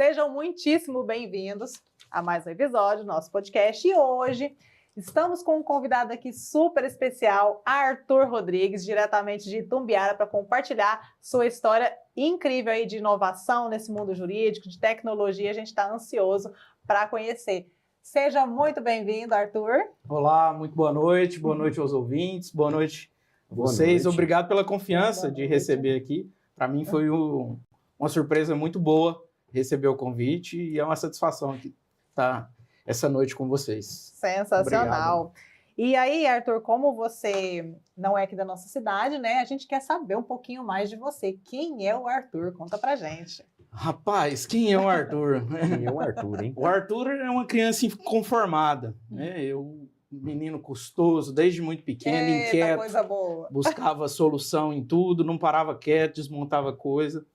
Sejam muitíssimo bem-vindos a mais um episódio do nosso podcast. E hoje estamos com um convidado aqui super especial, Arthur Rodrigues, diretamente de Itumbiara, para compartilhar sua história incrível aí de inovação nesse mundo jurídico, de tecnologia. A gente está ansioso para conhecer. Seja muito bem-vindo, Arthur. Olá, muito boa noite aos ouvintes, boa noite a vocês. Obrigado pela confiança de receber aqui. Para mim foi uma surpresa muito boa receber o convite e é uma satisfação aqui estar essa noite com vocês. Sensacional. Obrigado. E aí, Arthur, como você não é aqui da nossa cidade, né? A gente quer saber um pouquinho mais de você. Quem é o Arthur? Conta pra gente. Rapaz, quem é o Arthur? Quem é o Arthur, hein? O Arthur é uma criança inconformada, né? Menino custoso, desde muito pequeno, inquieto, coisa boa. Buscava solução em tudo, não parava quieto, desmontava coisa.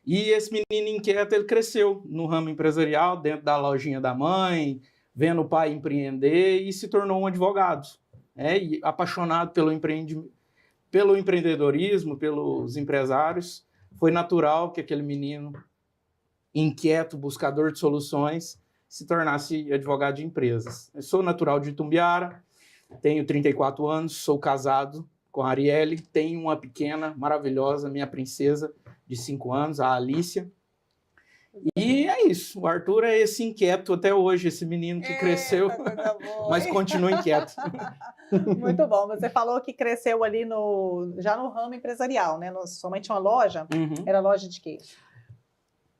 E esse menino inquieto, ele cresceu no ramo empresarial, dentro da lojinha da mãe, vendo o pai empreender e se tornou um advogado. E apaixonado pelo empreendedorismo, pelos empresários, foi natural que aquele menino inquieto, buscador de soluções, se tornasse advogado de empresas. Eu sou natural de Itumbiara, tenho 34 anos, sou casado com a Arielle, tenho uma pequena, maravilhosa, minha princesa de 5 anos, a Alicia. E é isso, o Arthur é esse inquieto até hoje, esse menino que cresceu, mas continua inquieto. Muito bom, você falou que cresceu ali já no ramo empresarial, né? Somente uma loja? Uhum. Era loja de quê?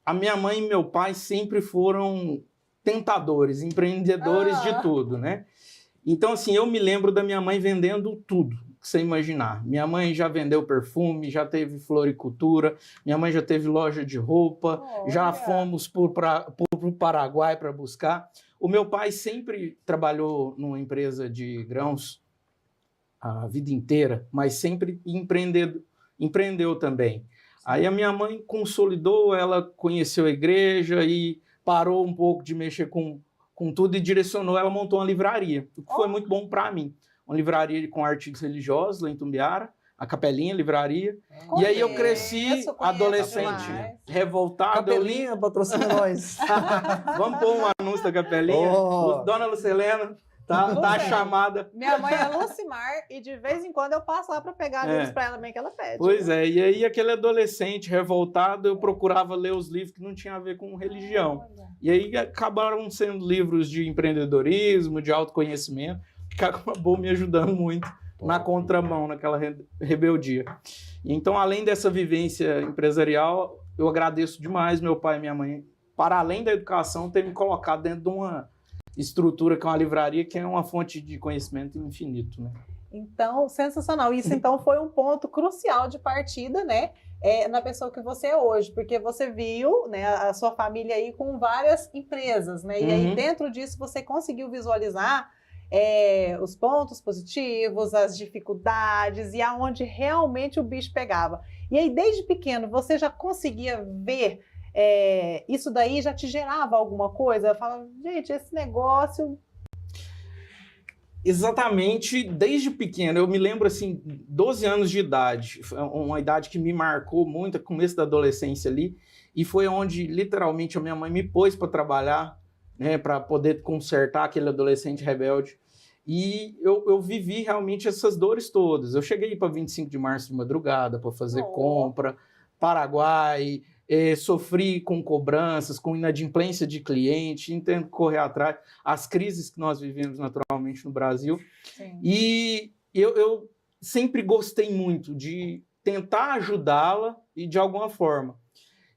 A minha mãe e meu pai sempre foram tentadores, empreendedores de tudo, né? Então, assim, eu me lembro da minha mãe vendendo tudo que você imaginar. Minha mãe já vendeu perfume, já teve floricultura, minha mãe já teve loja de roupa, já fomos para o Paraguai para buscar. O meu pai sempre trabalhou numa empresa de grãos a vida inteira, mas sempre empreendeu também. Aí a minha mãe consolidou, ela conheceu a igreja e parou um pouco de mexer com tudo e direcionou, ela montou uma livraria, o que foi muito bom para mim. Uma livraria com artigos religiosos lá em Itumbiara, a Capelinha Livraria. E aí eu cresci adolescente, revoltado. Capelinha, patrocina nós. Vamos pôr um anúncio da Capelinha. Dona Lucelena. Tá chamada. Minha mãe é Lucimar e de vez em quando eu passo lá para pegar livros para ela bem que ela pede. Pois é, e aí aquele adolescente revoltado, eu procurava ler os livros que não tinham a ver com religião. E aí acabaram sendo livros de empreendedorismo, de autoconhecimento, que acabou me ajudando muito na contramão, naquela rebeldia. Então, além dessa vivência empresarial, eu agradeço demais meu pai e minha mãe, para além da educação, ter me colocado dentro de uma estrutura que é uma livraria, que é uma fonte de conhecimento infinito, né? Então, sensacional. Isso, então, foi um ponto crucial de partida, né? Na pessoa que você é hoje, porque você viu, né, a sua família aí com várias empresas, né? E aí, dentro disso, você conseguiu visualizar os pontos positivos, as dificuldades e aonde realmente o bicho pegava. E aí, desde pequeno, você já conseguia ver isso daí já te gerava alguma coisa? Eu falava, gente, esse negócio... Exatamente, desde pequeno. Eu me lembro, assim, 12 anos de idade. Foi uma idade que me marcou muito, começo da adolescência ali. E foi onde, literalmente, a minha mãe me pôs para trabalhar, né, para poder consertar aquele adolescente rebelde. E eu vivi realmente essas dores todas. Eu cheguei para 25 de março de madrugada para fazer compra, Paraguai... sofri com cobranças, com inadimplência de cliente, tentando correr atrás, as crises que nós vivemos naturalmente no Brasil. Sim. E eu sempre gostei muito de tentar ajudá-la e de alguma forma.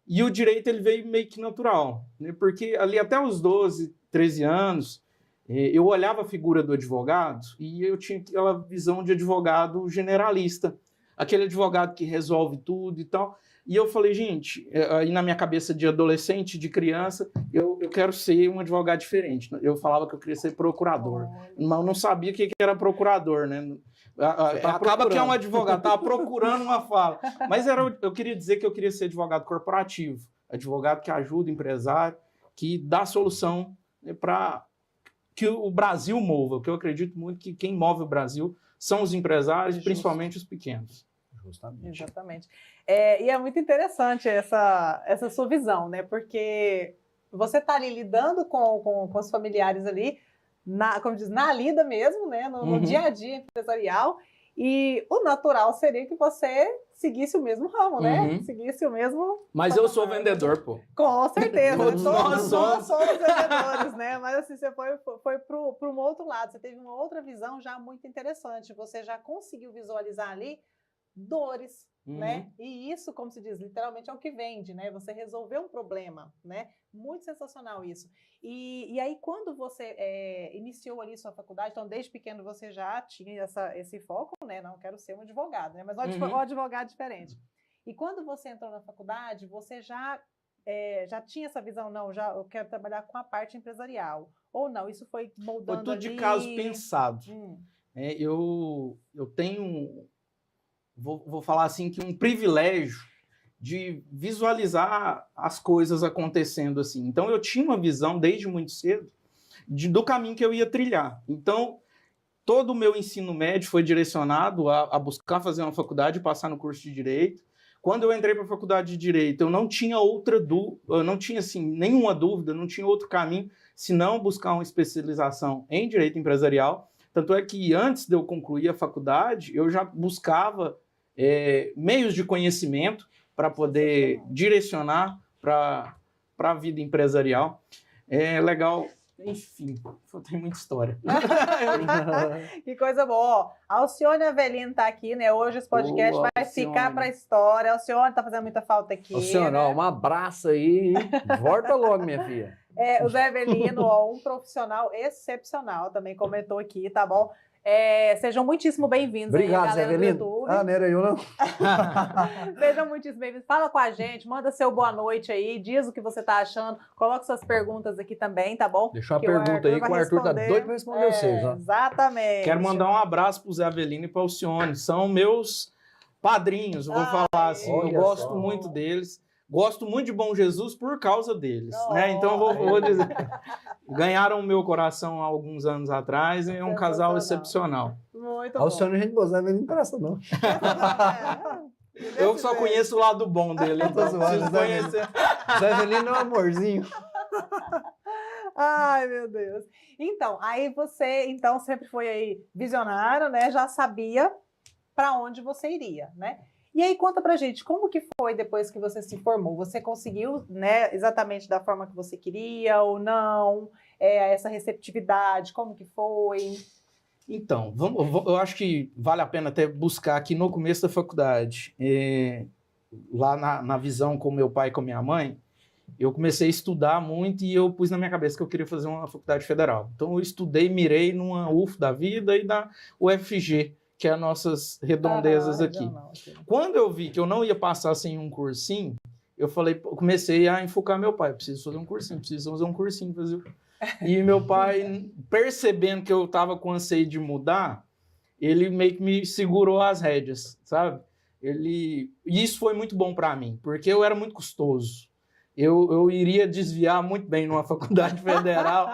E o direito ele veio meio que natural, né? Porque ali até os 12, 13 anos, eu olhava a figura do advogado e eu tinha aquela visão de advogado generalista, aquele advogado que resolve tudo e tal. E eu falei, gente, aí na minha cabeça de adolescente, de criança, eu quero ser um advogado diferente. Eu falava que eu queria ser procurador, mas eu não sabia o que era procurador, né? Acaba que é um advogado, estava procurando uma fala. Mas eu queria dizer que eu queria ser advogado corporativo, advogado que ajuda o empresário, que dá solução, né, para que o Brasil mova, porque eu acredito muito que quem move o Brasil são os empresários, principalmente os pequenos. Exatamente. E é muito interessante essa sua visão, né? Porque você está ali lidando com os familiares ali, como diz, na lida mesmo, né? No dia a dia empresarial. E o natural seria que você seguisse o mesmo ramo, né? Seguisse o mesmo... Mas eu sou vendedor, pô. Com certeza. Todos nós somos vendedores, né? Mas assim, você foi para um outro lado. Você teve uma outra visão já muito interessante. Você já conseguiu visualizar ali dores, né? E isso, como se diz, literalmente é o que vende, né? Você resolveu um problema, né? Muito sensacional isso. E aí, quando você iniciou ali sua faculdade, então desde pequeno você já tinha esse foco, né? Não quero ser um advogado, né? Mas um advogado diferente. E quando você entrou na faculdade, você já tinha essa visão, não, eu quero trabalhar com a parte empresarial. Ou não, isso foi moldando Foi tudo ali... de caso pensado. Eu tenho... Vou falar assim, que um privilégio de visualizar as coisas acontecendo assim. Então, eu tinha uma visão, desde muito cedo, do caminho que eu ia trilhar. Então, todo o meu ensino médio foi direcionado a buscar fazer uma faculdade e passar no curso de Direito. Quando eu entrei para a faculdade de Direito, eu não tinha assim, nenhuma dúvida, não tinha outro caminho, senão buscar uma especialização em Direito Empresarial. Tanto é que, antes de eu concluir a faculdade, eu já buscava meios de conhecimento para poder direcionar para a vida empresarial. É legal, enfim, tem muita história. Que coisa boa. A Alcione Avelino está aqui, né? Hoje esse podcast vai ficar para a história. A Alcione está fazendo muita falta aqui. Alcione, né? Um abraço aí. Volta logo, minha filha. O Zé Avelino, um profissional excepcional, também comentou aqui, tá bom? Sejam muitíssimo bem-vindos. Obrigado, Zé Avelino. Não era eu, não. Sejam muitíssimo bem-vindos. Fala com a gente, manda seu boa noite aí, diz o que você tá achando, coloque suas perguntas aqui também, tá bom? Deixa uma pergunta aí que o Arthur tá doido para responder vocês. Ó. Exatamente. Quero mandar um abraço pro Zé Avelino e pra Alcione, são meus padrinhos, eu vou falar assim, eu gosto muito deles. Gosto muito de Bom Jesus por causa deles, né? Então eu vou dizer, ganharam o meu coração há alguns anos atrás, é um casal excepcional. Muito Alcione, a gente boa, não interessa, não. Eu só conheço o lado bom dele, então preciso conhecer. Zé Avelino é um amorzinho. Ai, meu Deus. Então, aí você sempre foi aí visionário, né? Já sabia para onde você iria, né? E aí, conta pra gente, como que foi depois que você se formou? Você conseguiu, né, exatamente da forma que você queria ou não? Essa receptividade, como que foi? Então, eu acho que vale a pena até buscar aqui no começo da faculdade, lá na visão com meu pai e com minha mãe, eu comecei a estudar muito e eu pus na minha cabeça que eu queria fazer uma faculdade federal. Então, eu estudei, mirei numa UF da vida e na UFG, que é as nossas redondezas aqui. Quando eu vi que eu não ia passar sem um cursinho, eu comecei a enfocar meu pai, preciso fazer um cursinho. E meu pai, percebendo que eu estava com anseio de mudar, ele meio que me segurou as rédeas, sabe? E isso foi muito bom para mim, porque eu era muito custoso. Eu iria desviar muito bem numa faculdade federal.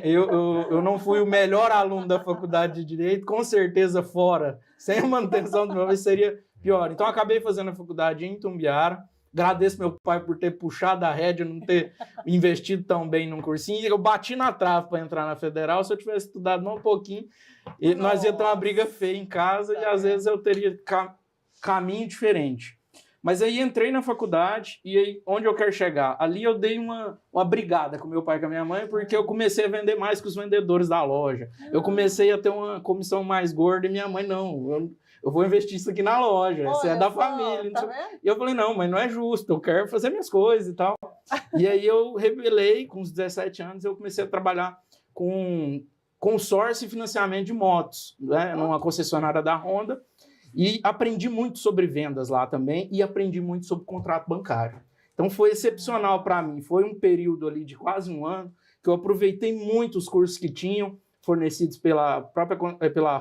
Eu não fui o melhor aluno da faculdade de Direito, com certeza fora, sem a manutenção do meu pai seria pior. Então, eu acabei fazendo a faculdade em Itumbiara. Agradeço meu pai por ter puxado a rédea, não ter investido tão bem num cursinho. Eu bati na trave para entrar na federal. Se eu tivesse estudado um pouquinho, nós ia ter uma briga feia em casa e às vezes eu teria caminho diferente. Mas aí entrei na faculdade e aí, onde eu quero chegar? Ali eu dei uma brigada com meu pai e com a minha mãe, porque eu comecei a vender mais que os vendedores da loja. Eu comecei a ter uma comissão mais gorda e minha mãe, não, eu vou investir isso aqui na loja, isso é da família. Tá e eu falei, não, mas não é justo, eu quero fazer minhas coisas e tal. E aí eu rebelei, com uns 17 anos, eu comecei a trabalhar com consórcio e financiamento de motos, né, numa concessionária da Honda. E aprendi muito sobre vendas lá também e aprendi muito sobre contrato bancário. Então foi excepcional para mim. Foi um período ali de quase um ano que eu aproveitei muito os cursos que tinham fornecidos pela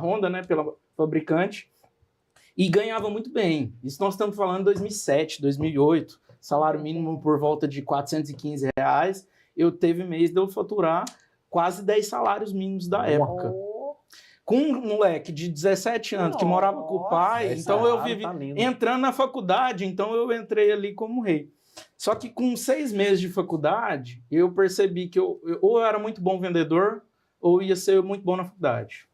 Honda, né, pela fabricante, e ganhava muito bem. Isso nós estamos falando em 2007, 2008, salário mínimo por volta de R$415. Eu teve mês de eu faturar quase 10 salários mínimos da época. Com um moleque de 17 anos que morava com o pai, então eu vivi entrando na faculdade, então eu entrei ali como rei. Só que com 6 meses de faculdade, eu percebi que ou eu era muito bom vendedor, ou ia ser muito bom na faculdade.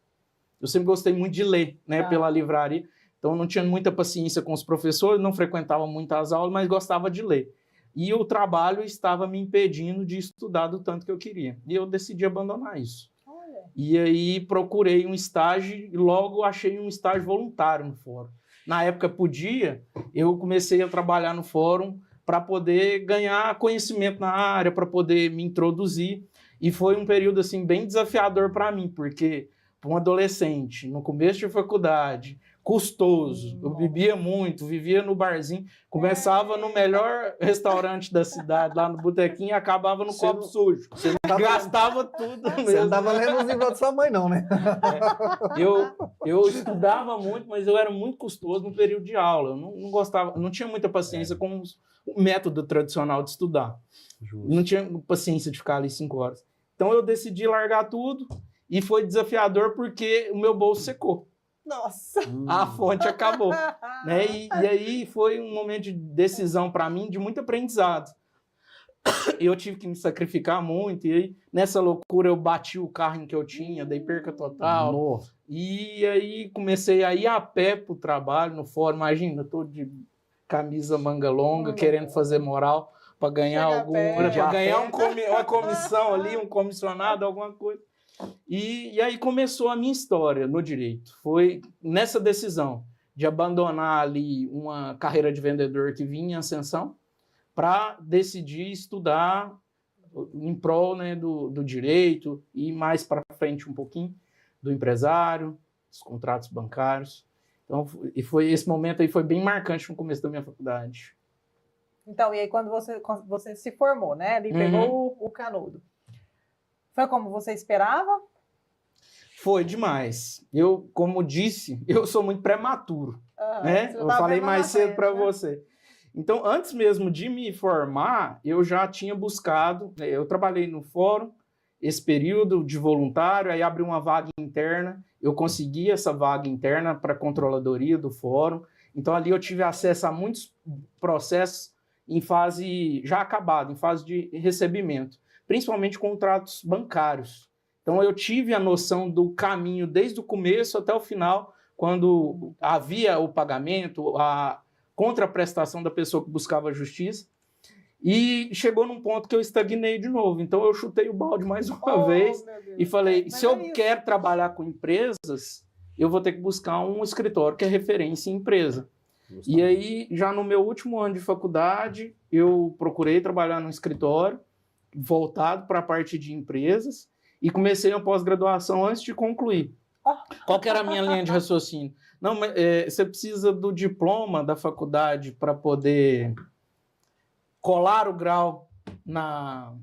Eu sempre gostei muito de ler, né, pela livraria. Então, eu não tinha muita paciência com os professores, não frequentava muitas aulas, mas gostava de ler. E o trabalho estava me impedindo de estudar do tanto que eu queria. E eu decidi abandonar isso. Olha. E aí procurei um estágio e logo achei um estágio voluntário no fórum. Na época podia, eu comecei a trabalhar no fórum para poder ganhar conhecimento na área, para poder me introduzir. E foi um período assim bem desafiador para mim, porque para um adolescente, no começo de faculdade, custoso, eu bebia muito, vivia no barzinho, começava no melhor restaurante da cidade, lá no botequinho, e acabava no copo sujo. Você gastava tudo mesmo. Você não estava lendo os livros da sua mãe, não, né? Eu estudava muito, mas eu era muito custoso no período de aula. Eu não gostava, não tinha muita paciência com o método tradicional de estudar. Justo. Não tinha paciência de ficar ali 5 horas. Então eu decidi largar tudo e foi desafiador porque o meu bolso secou. Nossa! A fonte acabou. Né? E aí foi um momento de decisão para mim, de muito aprendizado. Eu tive que me sacrificar muito, e aí, nessa loucura eu bati o carro em que eu tinha, dei perca total. Nossa. E aí comecei a ir a pé para o trabalho, no fórum. Imagina, eu tô de camisa manga longa, querendo fazer moral para ganhar para ganhar uma comissão ali, um comissionado, alguma coisa. E aí começou a minha história no direito. Foi nessa decisão de abandonar ali uma carreira de vendedor que vinha em ascensão para decidir estudar em prol, né, do direito e mais para frente um pouquinho do empresário, dos contratos bancários. Então, esse momento aí foi bem marcante no começo da minha faculdade. Então, e aí quando você se formou, né? Ali pegou o canudo. Foi como você esperava? Foi demais. Eu, como disse, eu sou muito prematuro. Né? Eu falei mais cedo para você. Então, antes mesmo de me formar, eu já tinha buscado, eu trabalhei no fórum, esse período de voluntário, aí abri uma vaga interna, eu consegui essa vaga interna para a controladoria do fórum. Então, ali eu tive acesso a muitos processos em fase já acabada, em fase de recebimento, principalmente contratos bancários. Então, eu tive a noção do caminho desde o começo até o final, quando havia o pagamento, a contraprestação da pessoa que buscava a justiça, e chegou num ponto que eu estagnei de novo. Então, eu chutei o balde mais uma vez e falei, se eu quero trabalhar com empresas, eu vou ter que buscar um escritório que é referência em empresa. Justamente. E aí, já no meu último ano de faculdade, eu procurei trabalhar num escritório voltado para a parte de empresas e comecei a pós-graduação antes de concluir. Qual que era a minha linha de raciocínio? Não, mas você precisa do diploma da faculdade para poder colar o grau na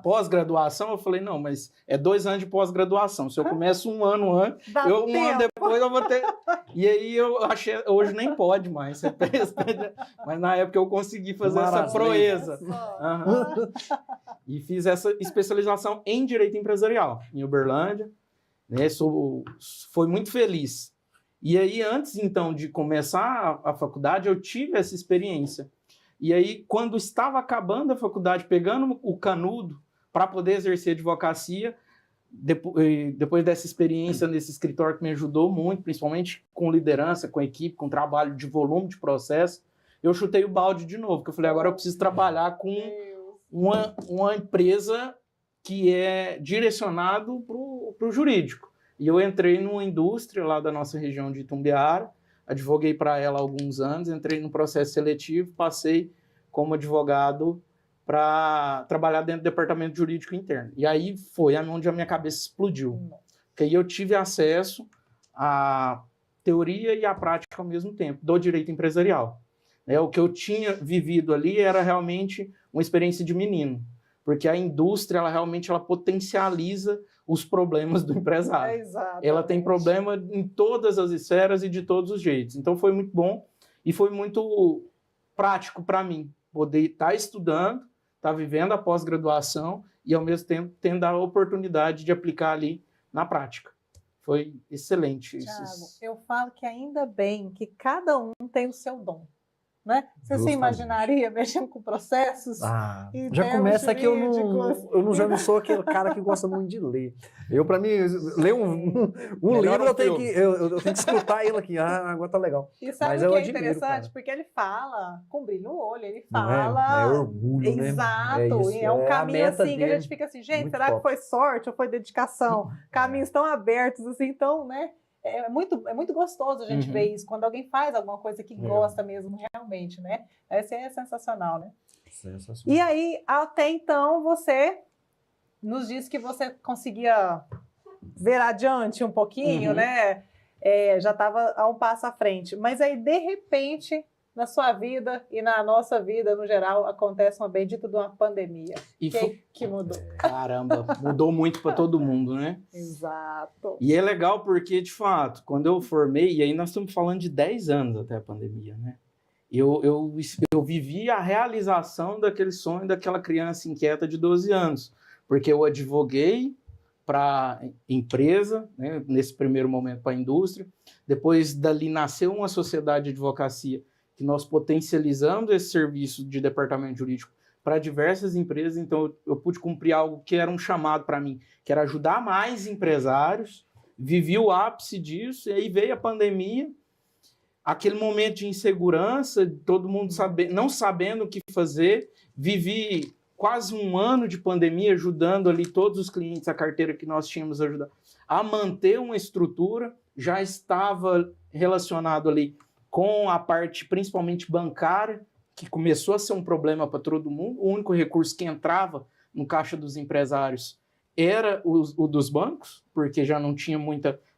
pós-graduação. Eu falei, não, mas é 2 anos de pós-graduação. Se eu começo 1 ano antes, um ano depois eu vou ter... E aí eu achei, hoje nem pode mais ser mas na época eu consegui fazer essa proeza. E fiz essa especialização em Direito Empresarial, em Uberlândia. Né? Foi muito feliz. E aí, antes, então, de começar a faculdade, eu tive essa experiência. E aí, quando estava acabando a faculdade, pegando o canudo para poder exercer advocacia, depois dessa experiência nesse escritório que me ajudou muito, principalmente com liderança, com equipe, com trabalho de volume de processo, eu chutei o balde de novo, porque eu falei, agora eu preciso trabalhar com uma empresa que é direcionado para o jurídico. E eu entrei numa indústria lá da nossa região de Itumbiara, advoguei para ela há alguns anos, entrei no processo seletivo, passei como advogado para trabalhar dentro do departamento jurídico interno. E aí foi onde a minha cabeça explodiu. Porque aí eu tive acesso à teoria e à prática ao mesmo tempo, do direito empresarial. O que eu tinha vivido ali era realmente uma experiência de menino, porque a indústria ela realmente potencializa os problemas do empresário. Ela tem problema em todas as esferas e de todos os jeitos. Então foi muito bom e foi muito prático para mim poder estar estudando, estar vivendo a pós-graduação e ao mesmo tempo tendo a oportunidade de aplicar ali na prática. Foi excelente. Thiago, eu falo que ainda bem que cada um tem o seu dom. né? Você se imaginaria mexendo com processos? Já começa que já não sou aquele cara que gosta muito de ler. Para mim, ler um livro, eu tenho que escutar ele aqui. Agora tá legal. E sabe o que é interessante? Porque ele fala com brilho no olho, ele fala... É orgulho, né? Exato. É um caminho assim que a gente fica assim, gente, será que foi sorte ou foi dedicação? Caminhos tão abertos assim, então, né? É muito gostoso a gente ver isso, quando alguém faz alguma coisa que gosta mesmo, realmente, né? Esse é sensacional, né? Sensacional. E aí, até então, você nos disse que você conseguia ver adiante um pouquinho, né? Já estava a um passo à frente. Mas aí, de repente, na sua vida e na nossa vida, no geral, acontece uma bendita de uma pandemia. E que mudou? Caramba, mudou muito para todo mundo, né? Exato. E é legal porque, de fato, quando eu formei, e aí nós estamos falando de 10 anos até a pandemia, né? Eu vivi a realização daquele sonho daquela criança inquieta de 12 anos, porque eu advoguei para a empresa, né, nesse primeiro momento para a indústria, depois dali nasceu uma sociedade de advocacia que nós potencializamos esse serviço de departamento jurídico para diversas empresas, então eu pude cumprir algo que era um chamado para mim, que era ajudar mais empresários, vivi o ápice disso, e aí veio a pandemia, aquele momento de insegurança, todo mundo não sabendo o que fazer, vivi quase um ano de pandemia ajudando ali todos os clientes, a carteira que nós tínhamos ajudado, a manter uma estrutura, já estava relacionado ali com a parte principalmente bancária, que começou a ser um problema para todo mundo. O único recurso que entrava no caixa dos empresários era o dos bancos, porque já não tinha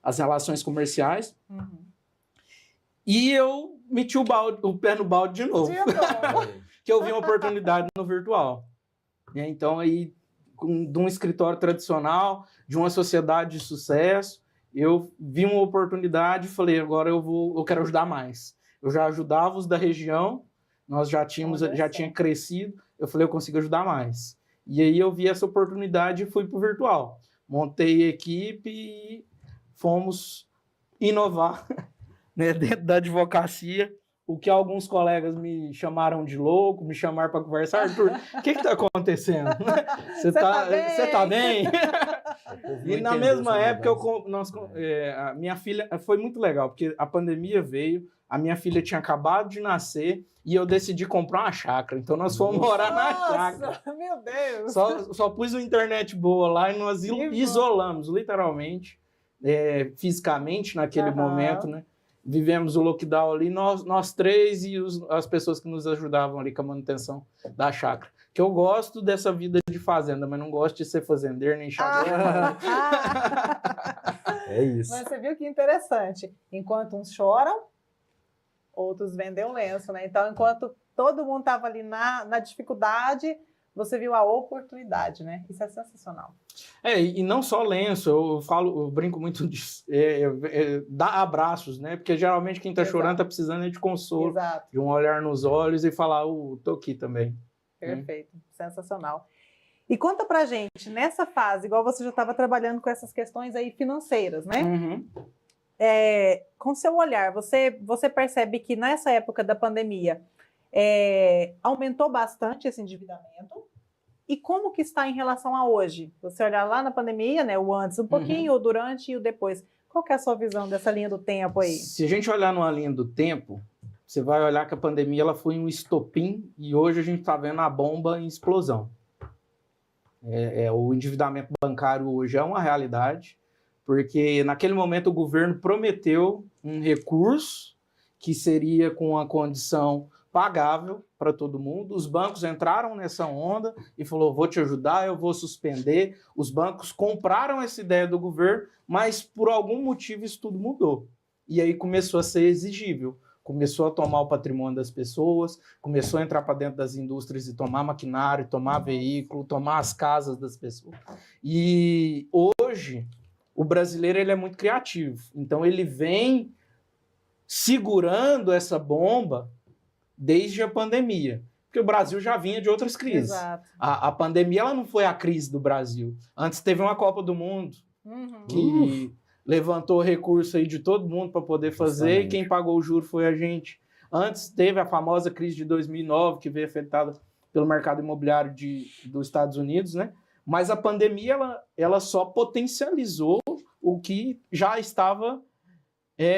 as relações comerciais. E eu meti o pé no balde de novo, que eu vi uma oportunidade no virtual. Então, aí, de um escritório tradicional, de uma sociedade de sucesso, eu vi uma oportunidade e falei, agora eu quero ajudar mais. Eu já ajudava os da região, nós já tinha crescido, eu falei, eu consigo ajudar mais. E aí eu vi essa oportunidade e fui para o virtual. Montei a equipe e fomos inovar, né, dentro da advocacia, o que alguns colegas me chamaram de louco, me chamaram para conversar. Arthur, o que está acontecendo? Você tá bem? E na mesma época, a minha filha, foi muito legal, porque a pandemia veio, a minha filha tinha acabado de nascer e eu decidi comprar uma chácara. Então nós fomos morar na chácara. Meu Deus! Só pus uma internet boa lá e nós isolamos, literalmente, fisicamente, naquele momento, né? Vivemos o lockdown ali, nós três e as pessoas que nos ajudavam ali com a manutenção da chácara. Que eu gosto dessa vida de fazenda, mas não gosto de ser fazendeiro nem chácara. É isso. Mas você viu que interessante. Enquanto uns choram, outros vendem o lenço, né? Então, enquanto todo mundo estava ali na dificuldade, você viu a oportunidade, né? Isso é sensacional. E não só lenço, eu brinco muito disso, dar abraços, né? Porque geralmente quem está chorando está precisando de consolo, Exato. De um olhar nos olhos e falar, tô aqui também. Perfeito, sensacional. E conta pra gente, nessa fase, igual você já estava trabalhando com essas questões aí financeiras, né? Com seu olhar, você percebe que nessa época da pandemia aumentou bastante esse endividamento? E como que está em relação a hoje? Você olhar lá na pandemia, né, o antes um pouquinho, o durante e o depois. Qual que é a sua visão dessa linha do tempo aí? Se a gente olhar numa linha do tempo, você vai olhar que a pandemia ela foi um estopim e hoje a gente está vendo a bomba em explosão. O endividamento bancário hoje é uma realidade, porque naquele momento o governo prometeu um recurso que seria com a condição pagável para todo mundo. Os bancos entraram nessa onda e falou, vou te ajudar, eu vou suspender. Os bancos compraram essa ideia do governo, mas por algum motivo isso tudo mudou. E aí começou a ser exigível. Começou a tomar o patrimônio das pessoas, começou a entrar para dentro das indústrias e tomar maquinário, tomar veículo, tomar as casas das pessoas. E hoje o brasileiro ele é muito criativo. Então ele vem segurando essa bomba desde a pandemia, porque o Brasil já vinha de outras crises. Exato. A pandemia ela não foi a crise do Brasil. Antes teve uma Copa do Mundo, que levantou recurso aí de todo mundo para poder fazer, e quem pagou o juro foi a gente. Antes teve a famosa crise de 2009, que veio afetada pelo mercado imobiliário dos Estados Unidos, né? Mas a pandemia ela só potencializou o que já estava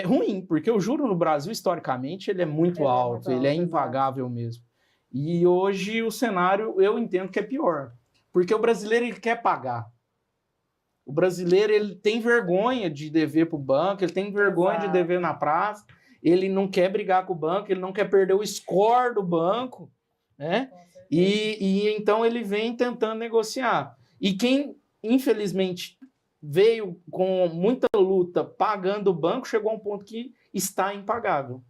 ruim, porque o juro no Brasil, historicamente, ele é muito alto, ele é impagável mesmo. E hoje o cenário, eu entendo que é pior, porque o brasileiro ele quer pagar. O brasileiro ele tem vergonha de dever para o banco, ele tem vergonha de dever na praça, ele não quer brigar com o banco, ele não quer perder o score do banco, né? E então ele vem tentando negociar. E quem, infelizmente, veio com muita luta pagando o banco, chegou a um ponto que está impagável.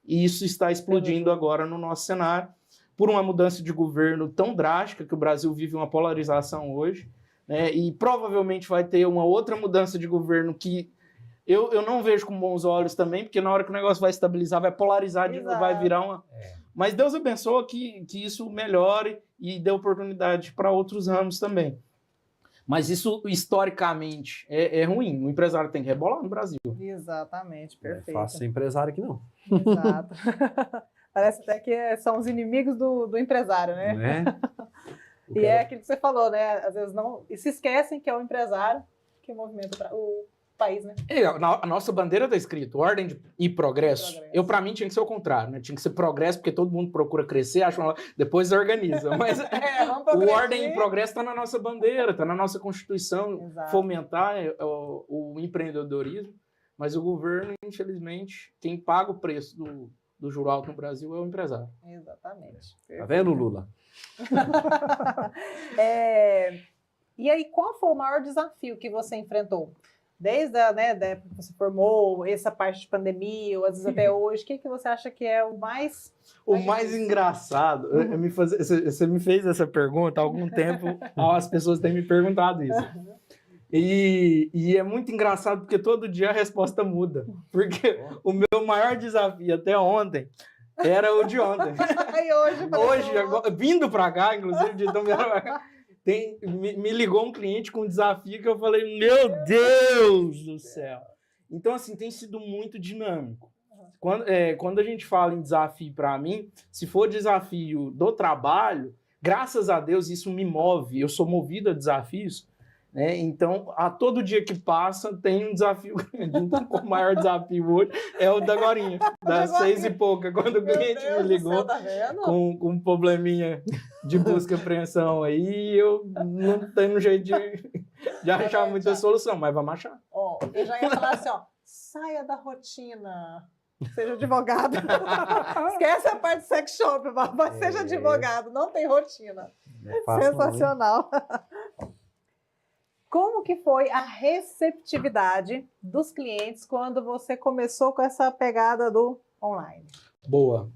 E isso está explodindo agora no nosso cenário, por uma mudança de governo tão drástica, que o Brasil vive uma polarização hoje, né? E provavelmente vai ter uma outra mudança de governo que eu não vejo com bons olhos também, porque na hora que o negócio vai estabilizar, vai polarizar, vai virar uma... Mas Deus abençoa que isso melhore e dê oportunidade para outros ramos também. Mas isso, historicamente, é ruim. O empresário tem que rebolar no Brasil. Exatamente, perfeito. Não é fácil ser empresário aqui, não. Exato. Parece até que são os inimigos do empresário, né? E é aquilo que você falou, né? Às vezes não... E se esquecem que é o empresário que movimenta o país, né? A nossa bandeira está escrito ordem e progresso. Para mim, tinha que ser o contrário, né? Tinha que ser progresso, porque todo mundo procura crescer, depois organiza. Mas o ordem e progresso está na nossa bandeira, está na nossa Constituição, fomentar o empreendedorismo. Mas o governo, infelizmente, quem paga o preço do juro alto no Brasil é o empresário. Exatamente. Tá vendo, Lula? E aí, qual foi o maior desafio que você enfrentou? Desde a época que você formou, essa parte de pandemia, ou às vezes até hoje, o que você acha que é o mais... O mais engraçado, você me fez essa pergunta há algum tempo, as pessoas têm me perguntado isso. E é muito engraçado porque todo dia a resposta muda. Porque o meu maior desafio até ontem era o de ontem. Hoje agora, vindo para cá, inclusive, de Dom me ligou um cliente com um desafio que eu falei, meu Deus do céu. Então, assim, tem sido muito dinâmico. Quando a gente fala em desafio para mim, se for desafio do trabalho, graças a Deus isso me move, eu sou movido a desafios, né? Então, a todo dia que passa tem um desafio grande. Então, o maior desafio hoje é o da agorinha, das 6 e pouca, quando o cliente me ligou com um probleminha de busca e apreensão aí, eu não tenho jeito de achar muita solução, mas vamos achar. Eu já ia falar assim, saia da rotina, seja advogado. Esquece a parte do sex shop, mas seja advogado, não tem rotina. Sensacional. Como que foi a receptividade dos clientes quando você começou com essa pegada do online? Boa.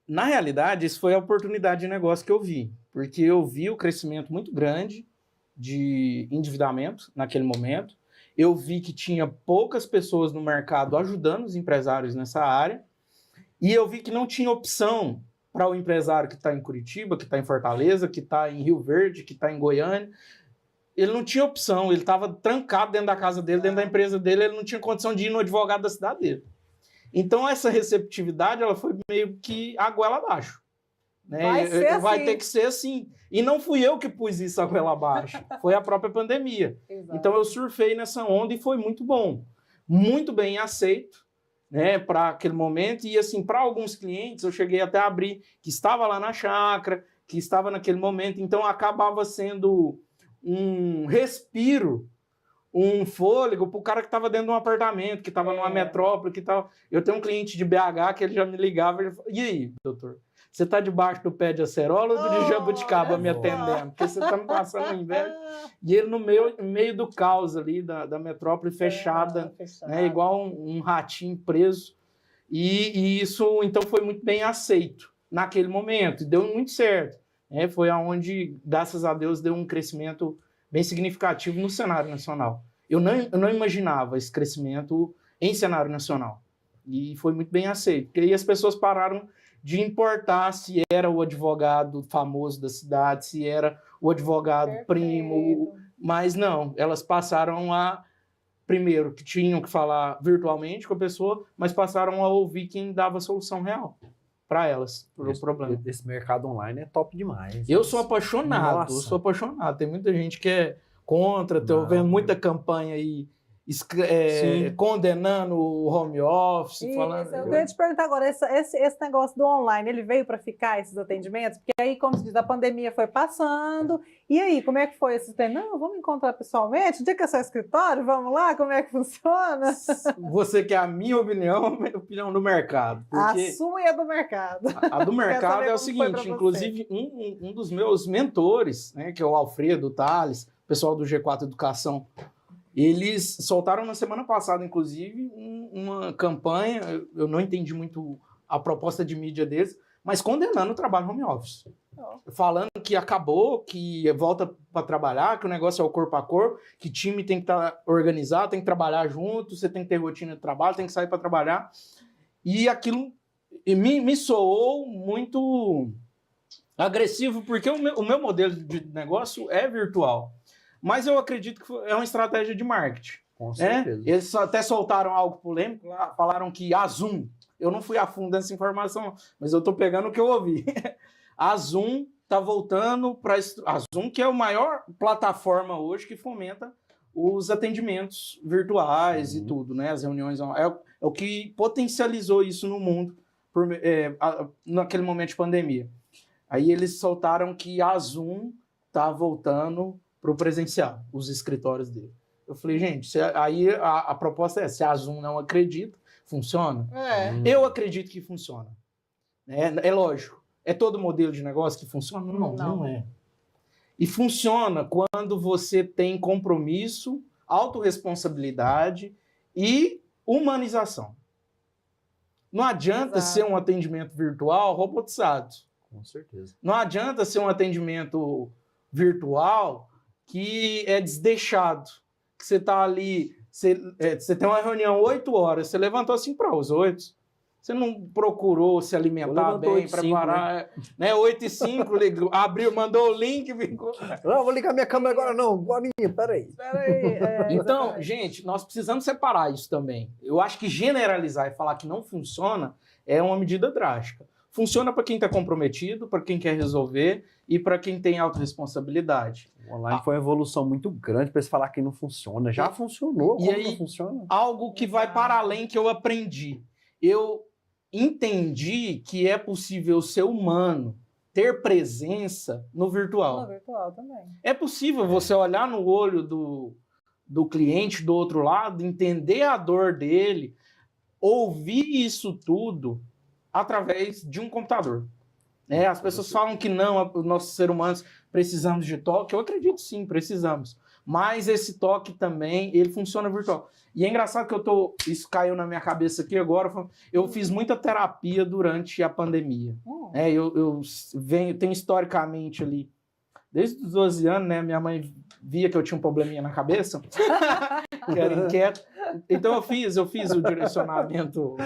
Na realidade, isso foi a oportunidade de negócio que eu vi, porque eu vi o crescimento muito grande de endividamento naquele momento, eu vi que tinha poucas pessoas no mercado ajudando os empresários nessa área, e eu vi que não tinha opção para o empresário que está em Curitiba, que está em Fortaleza, que está em Rio Verde, que está em Goiânia. Ele não tinha opção, ele estava trancado dentro da casa dele, dentro da empresa dele, ele não tinha condição de ir no advogado da cidade dele. Então, essa receptividade, ela foi meio que a goela abaixo. Né? Vai ter que ser assim. E não fui eu que pus isso a goela abaixo, foi a própria pandemia. Exato. Então, eu surfei nessa onda e foi muito bom. Muito bem aceito, né, para aquele momento. E, assim, para alguns clientes, eu cheguei até a abrir, que estava lá na chácara, que estava naquele momento. Então, acabava sendo um respiro, um fôlego para o cara que estava dentro de um apartamento, que estava numa metrópole, que tal. Eu tenho um cliente de BH que ele já me ligava, ele falava, e aí, doutor, você está debaixo do pé de acerola ou do de jabuticaba me atendendo? Porque você está me passando o inverno. E ele no meio do caos ali, da metrópole fechada, né, igual um ratinho preso. E isso, então, foi muito bem aceito naquele momento, e deu muito certo. Foi aonde, graças a Deus, deu um crescimento bem significativo no cenário nacional. Eu não imaginava esse crescimento em cenário nacional. E foi muito bem aceito. Porque aí as pessoas pararam de importar se era o advogado famoso da cidade, se era o advogado primo. Mas não, elas passaram a primeiro, que tinham que falar virtualmente com a pessoa, mas passaram a ouvir quem dava solução real para elas, pro problema. Esse mercado online é top demais. Eu sou apaixonado, Tem muita gente que é contra, tô vendo muita campanha aí condenando o home office, falando... Eu queria te perguntar agora, esse negócio do online, ele veio para ficar, esses atendimentos? Porque aí, como se diz, a pandemia foi passando, e aí, como é que foi esse tempo? Não, vamos encontrar pessoalmente, o dia que é seu escritório, vamos lá, como é que funciona? Você quer a minha opinião, a opinião do mercado. A sua e a do mercado. A do mercado é o seguinte, inclusive, um dos meus mentores, né, que é o Alfredo Tales, pessoal do G4 Educação, eles soltaram na semana passada, inclusive, uma campanha, eu não entendi muito a proposta de mídia deles, mas condenando o trabalho home office. Falando que acabou, que volta para trabalhar, que o negócio é o corpo a corpo, que time tem que estar organizado, tem que trabalhar junto, você tem que ter rotina de trabalho, tem que sair para trabalhar. E aquilo me soou muito agressivo, porque o meu modelo de negócio é virtual. Mas eu acredito que é uma estratégia de marketing. Com certeza. Eles até soltaram algo polêmico, falaram que a Zoom, eu não fui a fundo nessa informação, mas eu estou pegando o que eu ouvi. A Zoom está voltando para... A Zoom, que é a maior plataforma hoje que fomenta os atendimentos virtuais e tudo, né? As reuniões é o que potencializou isso no mundo naquele momento de pandemia. Aí eles soltaram que a Zoom está voltando para o presencial, os escritórios dele. Eu falei, gente, aí a proposta é, se a Zoom não acredita, funciona? Eu acredito que funciona. É lógico. É todo modelo de negócio que funciona? Não é. E funciona quando você tem compromisso, autorresponsabilidade e humanização. Não adianta ser um atendimento virtual robotizado. Com certeza. Não adianta ser um atendimento virtual que é desleixado. Que você está ali, você tem uma reunião 8 horas, você levantou assim para os 8. Você não procurou se alimentar bem, preparar, né? 8h05, abriu, mandou o link, ficou... Não, vou ligar minha câmera agora não, Boninho, peraí. Então, gente, nós precisamos separar isso também. Eu acho que generalizar e falar que não funciona é uma medida drástica. Funciona para quem está comprometido, para quem quer resolver e para quem tem autorresponsabilidade. O online foi uma evolução muito grande para se falar que não funciona. Já funcionou, como não funciona? Algo que vai para além que eu aprendi. Eu entendi que é possível ser humano, ter presença no virtual. No virtual também. É possível você olhar no olho do cliente do outro lado, entender a dor dele, ouvir isso tudo através de um computador. As pessoas falam que não, nós seres humanos precisamos de toque. Eu acredito sim, precisamos. Mas esse toque também, ele funciona virtual. E é engraçado que isso caiu na minha cabeça aqui agora. Eu fiz muita terapia durante a pandemia. Eu tenho historicamente ali, desde os 12 anos, né? Minha mãe via que eu tinha um probleminha na cabeça, que era inquieto. Então eu fiz o direcionamento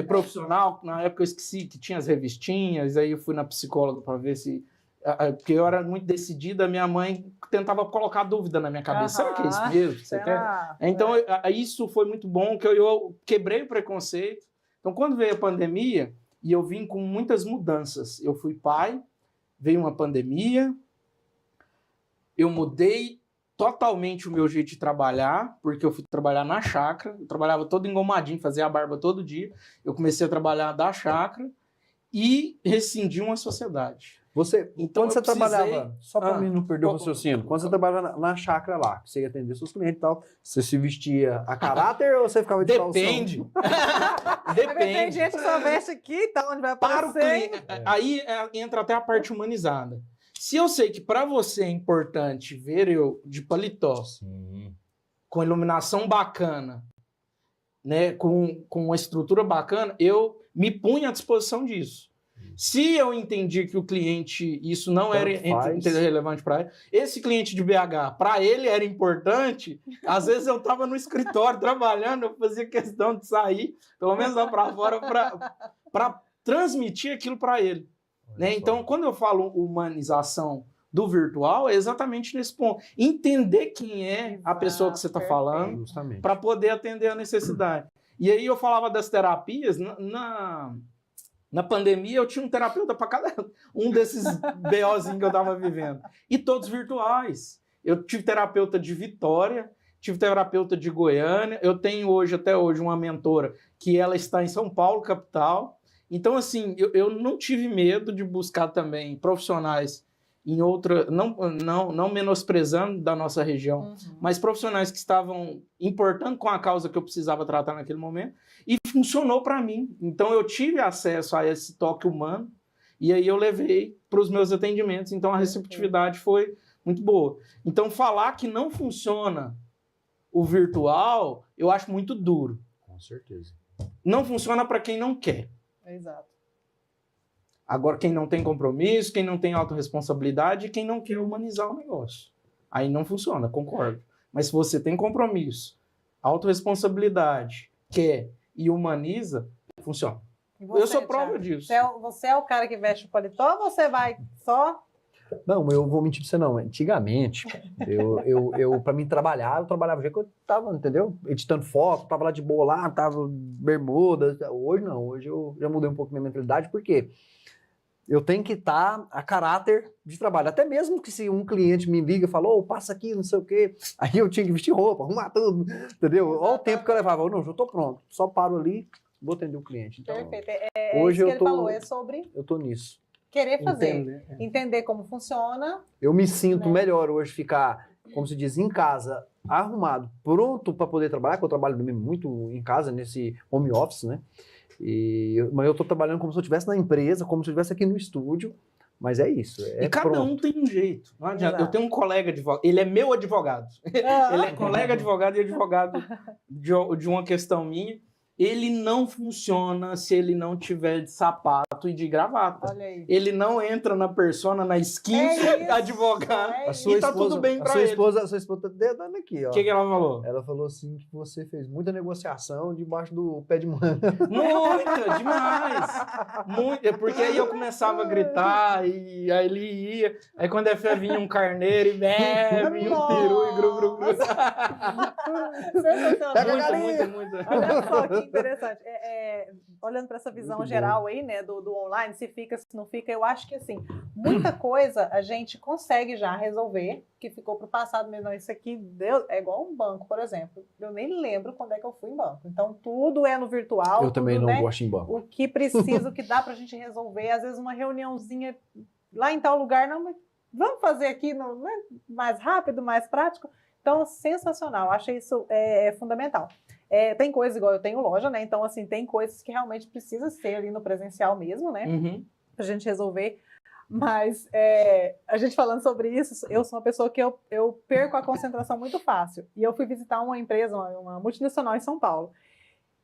profissional. Na época eu esqueci que tinha as revistinhas, aí eu fui na psicóloga para ver se... Porque eu era muito decidida, minha mãe tentava colocar dúvida na minha cabeça. Será que é isso mesmo que você quer? Então, isso foi muito bom, que eu quebrei o preconceito. Então, quando veio a pandemia, e eu vim com muitas mudanças. Eu fui pai, veio uma pandemia, eu mudei totalmente o meu jeito de trabalhar, porque eu fui trabalhar na chácara, eu trabalhava todo engomadinho, fazia a barba todo dia. Eu comecei a trabalhar da chácara e rescindi uma sociedade. Quando você trabalhava, só para mim não perder o raciocínio, quando você trabalhava na chácara lá, que você ia atender seus clientes e tal, você se vestia a caráter ou você ficava de calção? Depende. Tem gente que só veste aqui, tá onde vai aparecer. Aí entra até a parte humanizada. Se eu sei que para você é importante ver eu de paletó, com iluminação bacana, né, com uma estrutura bacana, eu me punho à disposição disso. Se eu entendi que o cliente, isso não era relevante para ele, esse cliente de BH, para ele era importante, às vezes eu estava no escritório trabalhando, eu fazia questão de sair, pelo menos lá para fora, para transmitir aquilo para ele. Né? Então, quando eu falo humanização do virtual é exatamente nesse ponto. Entender quem é a pessoa que você está falando para poder atender a necessidade. E aí eu falava das terapias, na pandemia eu tinha um terapeuta para cada um desses BOzinhos que eu estava vivendo. E todos virtuais. Eu tive terapeuta de Vitória, tive terapeuta de Goiânia, eu tenho até hoje, uma mentora que ela está em São Paulo, capital. Então, assim, eu não tive medo de buscar também profissionais em outra, não menosprezando da nossa região, mas profissionais que estavam importando com a causa que eu precisava tratar naquele momento, e funcionou para mim. Então, eu tive acesso a esse toque humano, e aí eu levei para os meus atendimentos. Então, a receptividade foi muito boa. Então, falar que não funciona o virtual, eu acho muito duro. Com certeza. Não funciona para quem não quer. Exato. Agora, quem não tem compromisso, quem não tem autorresponsabilidade, quem não quer humanizar o negócio. Aí não funciona, concordo. Mas se você tem compromisso, autorresponsabilidade, quer e humaniza, funciona. Você, eu sou prova Thiago, disso. Você é o cara que veste o paletó ou você vai só... Não, eu vou mentir pra você não. Antigamente, eu para mim trabalhar, eu trabalhava do jeito que eu tava, entendeu? Editando foto, tava lá de boa lá, tava bermuda. Hoje não, hoje eu já mudei um pouco minha mentalidade, porque eu tenho que estar a caráter de trabalho. Até mesmo que se um cliente me liga e fala, ô, passa aqui, não sei o quê, aí eu tinha que vestir roupa, arrumar tudo, entendeu? Olha o tempo que eu levava. Não, já tô pronto, só paro ali, vou atender o cliente. Então, perfeito. hoje isso que eu ele tô, falou, é sobre eu tô nisso. querer fazer, entender como funciona. Eu me sinto melhor hoje ficar, como se diz, em casa, arrumado, pronto para poder trabalhar, que eu trabalho muito em casa, nesse home office, né? Mas eu estou trabalhando como se eu estivesse na empresa, como se eu estivesse aqui no estúdio, mas é isso. E cada um tem um jeito. Não adianta. Eu tenho um colega advogado, ele é meu advogado. Ele é colega advogado e advogado de uma questão minha. Ele não funciona se ele não tiver de sapato e de gravata. Olha aí. Ele não entra na persona, na skin advogado. E tá tudo bem pra ele. A sua esposa tá dando aqui, ó. O que ela falou? Ela falou assim que você fez muita negociação debaixo do pé de manga. Muita, demais. Muita, porque aí eu começava a gritar e aí ele ia. Aí quando é fé vinha um carneiro e bebe, um peru e gru. Muito. Olha só que interessante. Olhando para essa visão muito geral bom aí, né, do online, se fica, se não fica, eu acho que assim, muita coisa a gente consegue já resolver, que ficou para o passado mesmo. Não, isso aqui é igual um banco, por exemplo. Eu nem lembro quando é que eu fui em banco. Então, tudo é no virtual. Eu também não gosto em banco. O que precisa, o que dá para a gente resolver, às vezes uma reuniãozinha lá em tal lugar, não, mas vamos fazer aqui não é mais rápido, mais prático. Então, sensacional. Achei isso fundamental. Tem coisas, igual eu tenho loja, né? Então, assim, tem coisas que realmente precisa ser ali no presencial mesmo, né? Pra gente resolver. Mas, a gente falando sobre isso, eu sou uma pessoa que eu perco a concentração muito fácil. E eu fui visitar uma empresa, uma multinacional em São Paulo.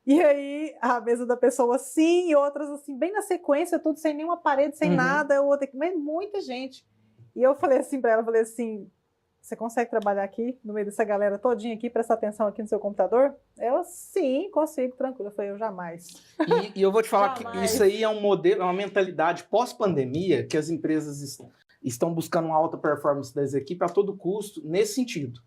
E aí, a mesa da pessoa assim, e outras assim, bem na sequência, tudo sem nenhuma parede, sem nada, outra, mas muita gente. E eu falei assim pra ela, falei assim, você consegue trabalhar aqui, no meio dessa galera todinha aqui, prestar atenção aqui no seu computador? Ela, sim, consigo, tranquilo. Eu falei, eu jamais. E eu vou te falar que isso aí é um modelo, é uma mentalidade pós-pandemia, que as empresas estão buscando uma alta performance das equipes a todo custo, nesse sentido.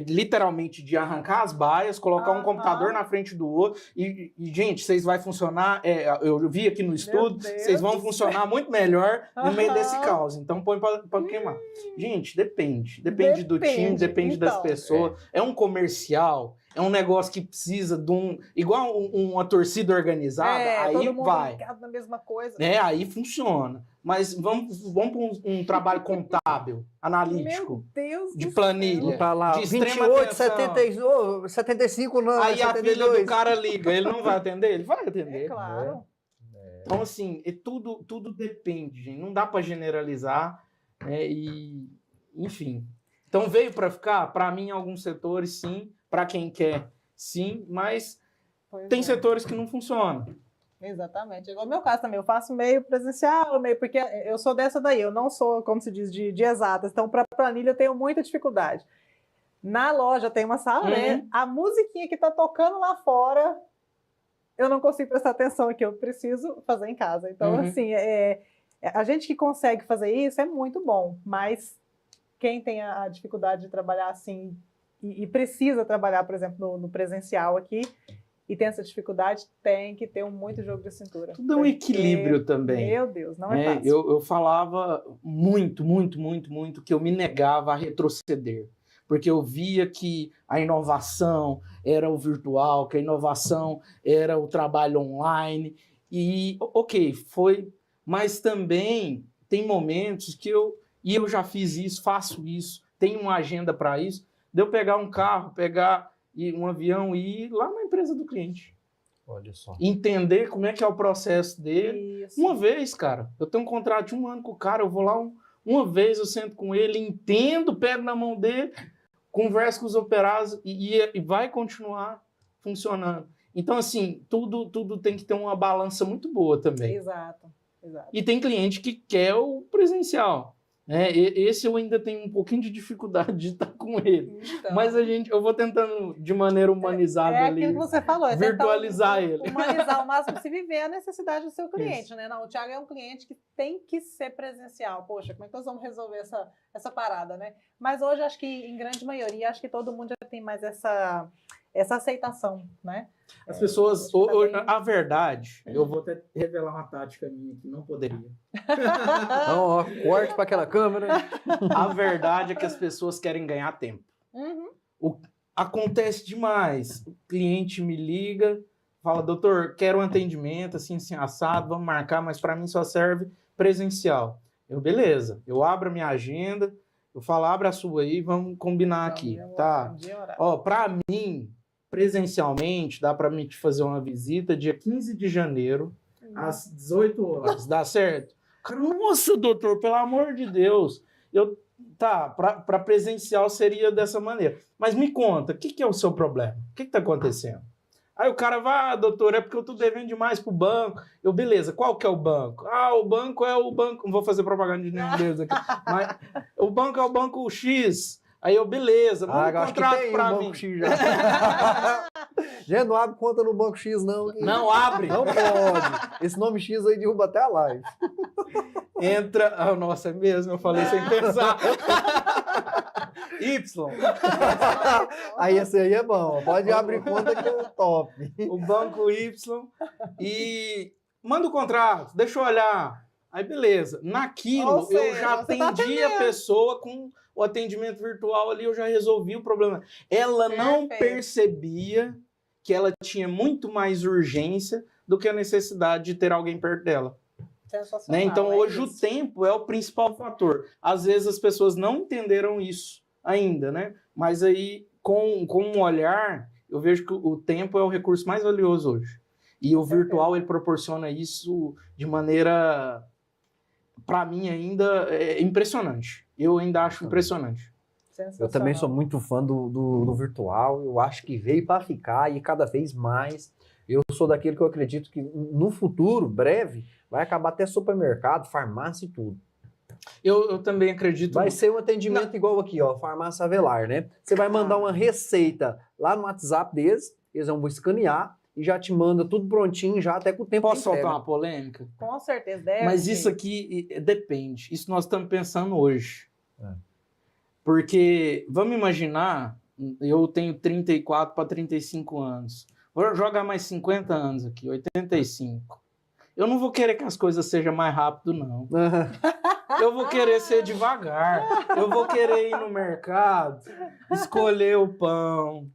Literalmente de arrancar as baias, colocar um computador na frente do outro e gente, vocês vão funcionar, eu vi aqui no estudo, vocês vão funcionar muito melhor no meio desse caos, então põe para queimar. Gente, depende do time, depende das pessoas, é um comercial, é um negócio que precisa de igual uma torcida organizada, aí todo mundo vai na mesma coisa. Aí funciona. Mas vamos para um trabalho contábil, analítico, de planilha, tá lá, de 28, 75, não, aí 72. A filha do cara liga, ele não vai atender? Ele vai atender. Claro. Então, assim, tudo depende, gente. Não dá para generalizar. Enfim. Então, veio para ficar? Para mim, em alguns setores, sim. Para quem quer, sim. Mas tem setores que não funcionam. Exatamente. Igual no meu caso também, eu faço meio presencial, porque eu sou dessa daí, eu não sou, como se diz, de exatas, então para planilha eu tenho muita dificuldade. Na loja tem uma sala, né? A musiquinha que tá tocando lá fora, eu não consigo prestar atenção aqui, eu preciso fazer em casa. Então, assim, A gente que consegue fazer isso é muito bom, mas quem tem a dificuldade de trabalhar assim e precisa trabalhar, por exemplo, no presencial aqui, e tem essa dificuldade, tem que ter muito jogo de cintura. Tudo é um equilíbrio também. Meu Deus, não é fácil. Eu falava muito que eu me negava a retroceder. Porque eu via que a inovação era o virtual, que a inovação era o trabalho online. E, ok, foi... Mas também tem momentos que eu já fiz isso, faço isso, tenho uma agenda para isso, de eu pegar um carro, pegar um avião e ir lá na empresa do cliente. Olha só. Entender como é que é o processo dele. Isso. Uma vez, cara, eu tenho um contrato de 1 ano com o cara, eu vou lá uma vez, eu sento com ele, entendo, pego na mão dele, converso com os operados e vai continuar funcionando. Então, assim, tudo tem que ter uma balança muito boa também. Exato. E tem cliente que quer o presencial. Né? Esse eu ainda tenho um pouquinho de dificuldade de estar com ele. Então, Mas eu vou tentando, de maneira humanizada ali, aquilo que você falou, virtualizar ele. Humanizar o máximo possível e ver a necessidade do seu cliente, né? Não, o Thiago é um cliente que tem que ser presencial. Poxa, como é que nós vamos resolver essa parada, né? Mas hoje, acho que, em grande maioria, acho que todo mundo já tem mais essa aceitação, né? As pessoas, a verdade, eu vou até revelar uma tática minha que não poderia. Então, ó, corte para aquela câmera. A verdade é que as pessoas querem ganhar tempo. Acontece demais. O cliente me liga, fala, doutor, quero um atendimento, assim, assado, vamos marcar, mas para mim só serve presencial. Beleza, eu abro a minha agenda, eu falo, abre a sua aí, vamos combinar aqui, tá? Ó, para mim, presencialmente, dá para mim te fazer uma visita dia 15 de janeiro, às 18 horas, dá certo? Cara, nossa, doutor, pelo amor de Deus, para presencial seria dessa maneira. Mas me conta, o que é o seu problema? O que está acontecendo? Aí o cara vai, doutor, é porque eu estou devendo demais pro banco. Beleza, qual que é o banco? O banco é o banco, não vou fazer propaganda de nenhum deles aqui, mas o banco é o banco X. Aí beleza, manda um contrato para mim. X já. Gente, não abre conta no Banco X, não. Não abre. Não pode. Esse nome X aí derruba até a live. Entra... nossa, é mesmo, eu falei sem pensar. Y. Aí esse aí é bom. Pode abrir conta que é top. O banco Y. E manda o contrato, deixa eu olhar. Aí beleza. Naquilo, eu já atendi a pessoa com o atendimento virtual ali, eu já resolvi o problema. Ela não percebia que ela tinha muito mais urgência do que a necessidade de ter alguém perto dela. Né? Então, hoje o tempo é o principal fator. Às vezes as pessoas não entenderam isso ainda, né? Mas aí, com um olhar, eu vejo que o tempo é o recurso mais valioso hoje. E o virtual, ele proporciona isso de maneira, para mim, ainda impressionante. Eu ainda acho impressionante. Eu também sou muito fã do virtual. Eu acho que veio para ficar e cada vez mais. Eu sou daquele que eu acredito que no futuro, breve, vai acabar até supermercado, farmácia e tudo. Eu também acredito. Vai ser um atendimento igual aqui, ó, Farmácia Avelar, né? Você vai mandar uma receita lá no WhatsApp deles, eles vão escanear e já te manda tudo prontinho, já até com o tempo. Posso soltar uma polêmica? Com certeza, deve. Mas isso aqui depende. Isso nós estamos pensando hoje. Porque, vamos imaginar, eu tenho 34 para 35 anos. Vou jogar mais 50 anos aqui, 85. Eu não vou querer que as coisas sejam mais rápido, não. Eu vou querer ser devagar. Eu vou querer ir no mercado, escolher o pão,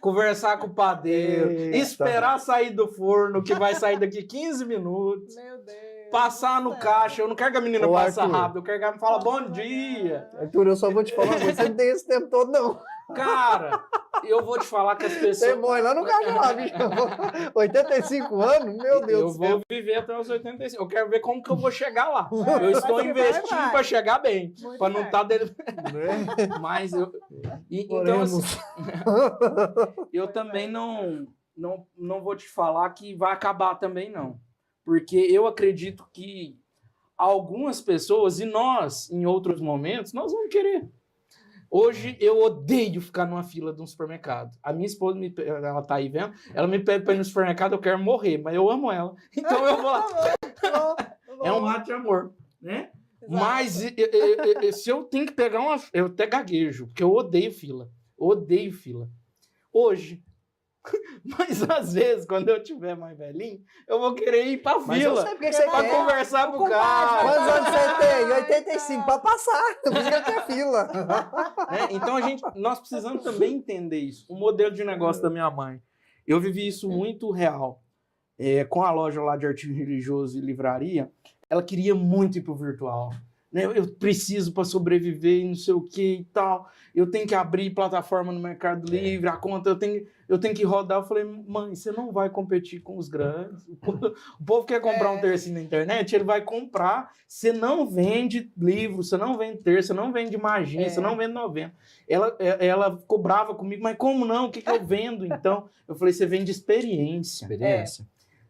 conversar com o padeiro, esperar sair do forno, que vai sair daqui 15 minutos. Meu Deus. Passar no caixa. Eu não quero que a menina passe rápido, eu quero que ela me fale bom dia. Arthur, eu só vou te falar, você não tem esse tempo todo, não. Cara, eu vou te falar que as pessoas... Você morre lá no caixa lá, bicho. 85 anos? Meu Deus do céu. Eu vou viver até os 85. Eu quero ver como que eu vou chegar lá. Eu estou investindo para chegar bem. Para não estar dele. Mas eu... Então, assim, eu também não vou te falar que vai acabar também, não. Porque eu acredito que algumas pessoas, e nós, em outros momentos, nós vamos querer. Hoje, eu odeio ficar numa fila de um supermercado. A minha esposa, ela tá aí vendo, ela me pede para ir no supermercado, eu quero morrer, mas eu amo ela. Então eu vou lá. É um ato de amor. né? Exato. Mas se eu tenho que pegar uma... Eu até gaguejo, porque eu odeio fila. Odeio fila. Hoje. Mas às vezes, quando eu tiver mais velhinho, eu vou querer ir pra Mas eu fila. sei porque que você Pra quer. conversar com o compadre, cara. Quantos anos você tem? Ai, 85, pra passar. Por isso que eu tinha fila. Né? Então nós precisamos também entender isso. O modelo de negócio da minha mãe. Eu vivi isso muito real. Com a loja lá de artigo religioso e livraria, ela queria muito ir pro virtual. Né? Eu preciso para sobreviver e não sei o que e tal. Eu tenho que abrir plataforma no Mercado Livre, a conta, eu tenho que rodar. Eu falei, mãe, você não vai competir com os grandes. O povo quer comprar um tercinho na internet, ele vai comprar. Você não vende livro, você não vende terço, você não vende magia, você não vende novena. Ela ficou brava comigo, mas como não? O que eu vendo então? Eu falei, você vende experiência. Experiência.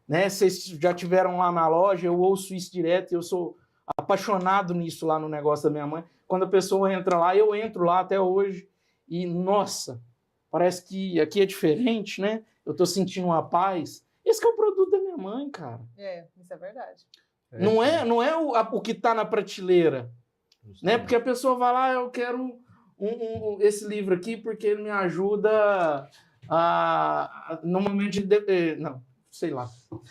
Né? Vocês já tiveram lá na loja, eu ouço isso direto, eu sou apaixonado nisso lá no negócio da minha mãe. Quando a pessoa entra lá, eu entro lá até hoje e, nossa, parece que aqui é diferente, né? Eu tô sentindo uma paz. Esse que é o produto da minha mãe, cara. Isso é verdade. Não é o que tá na prateleira, né? Porque a pessoa vai lá, eu quero esse livro aqui porque ele me ajuda no momento de... Não, sei lá.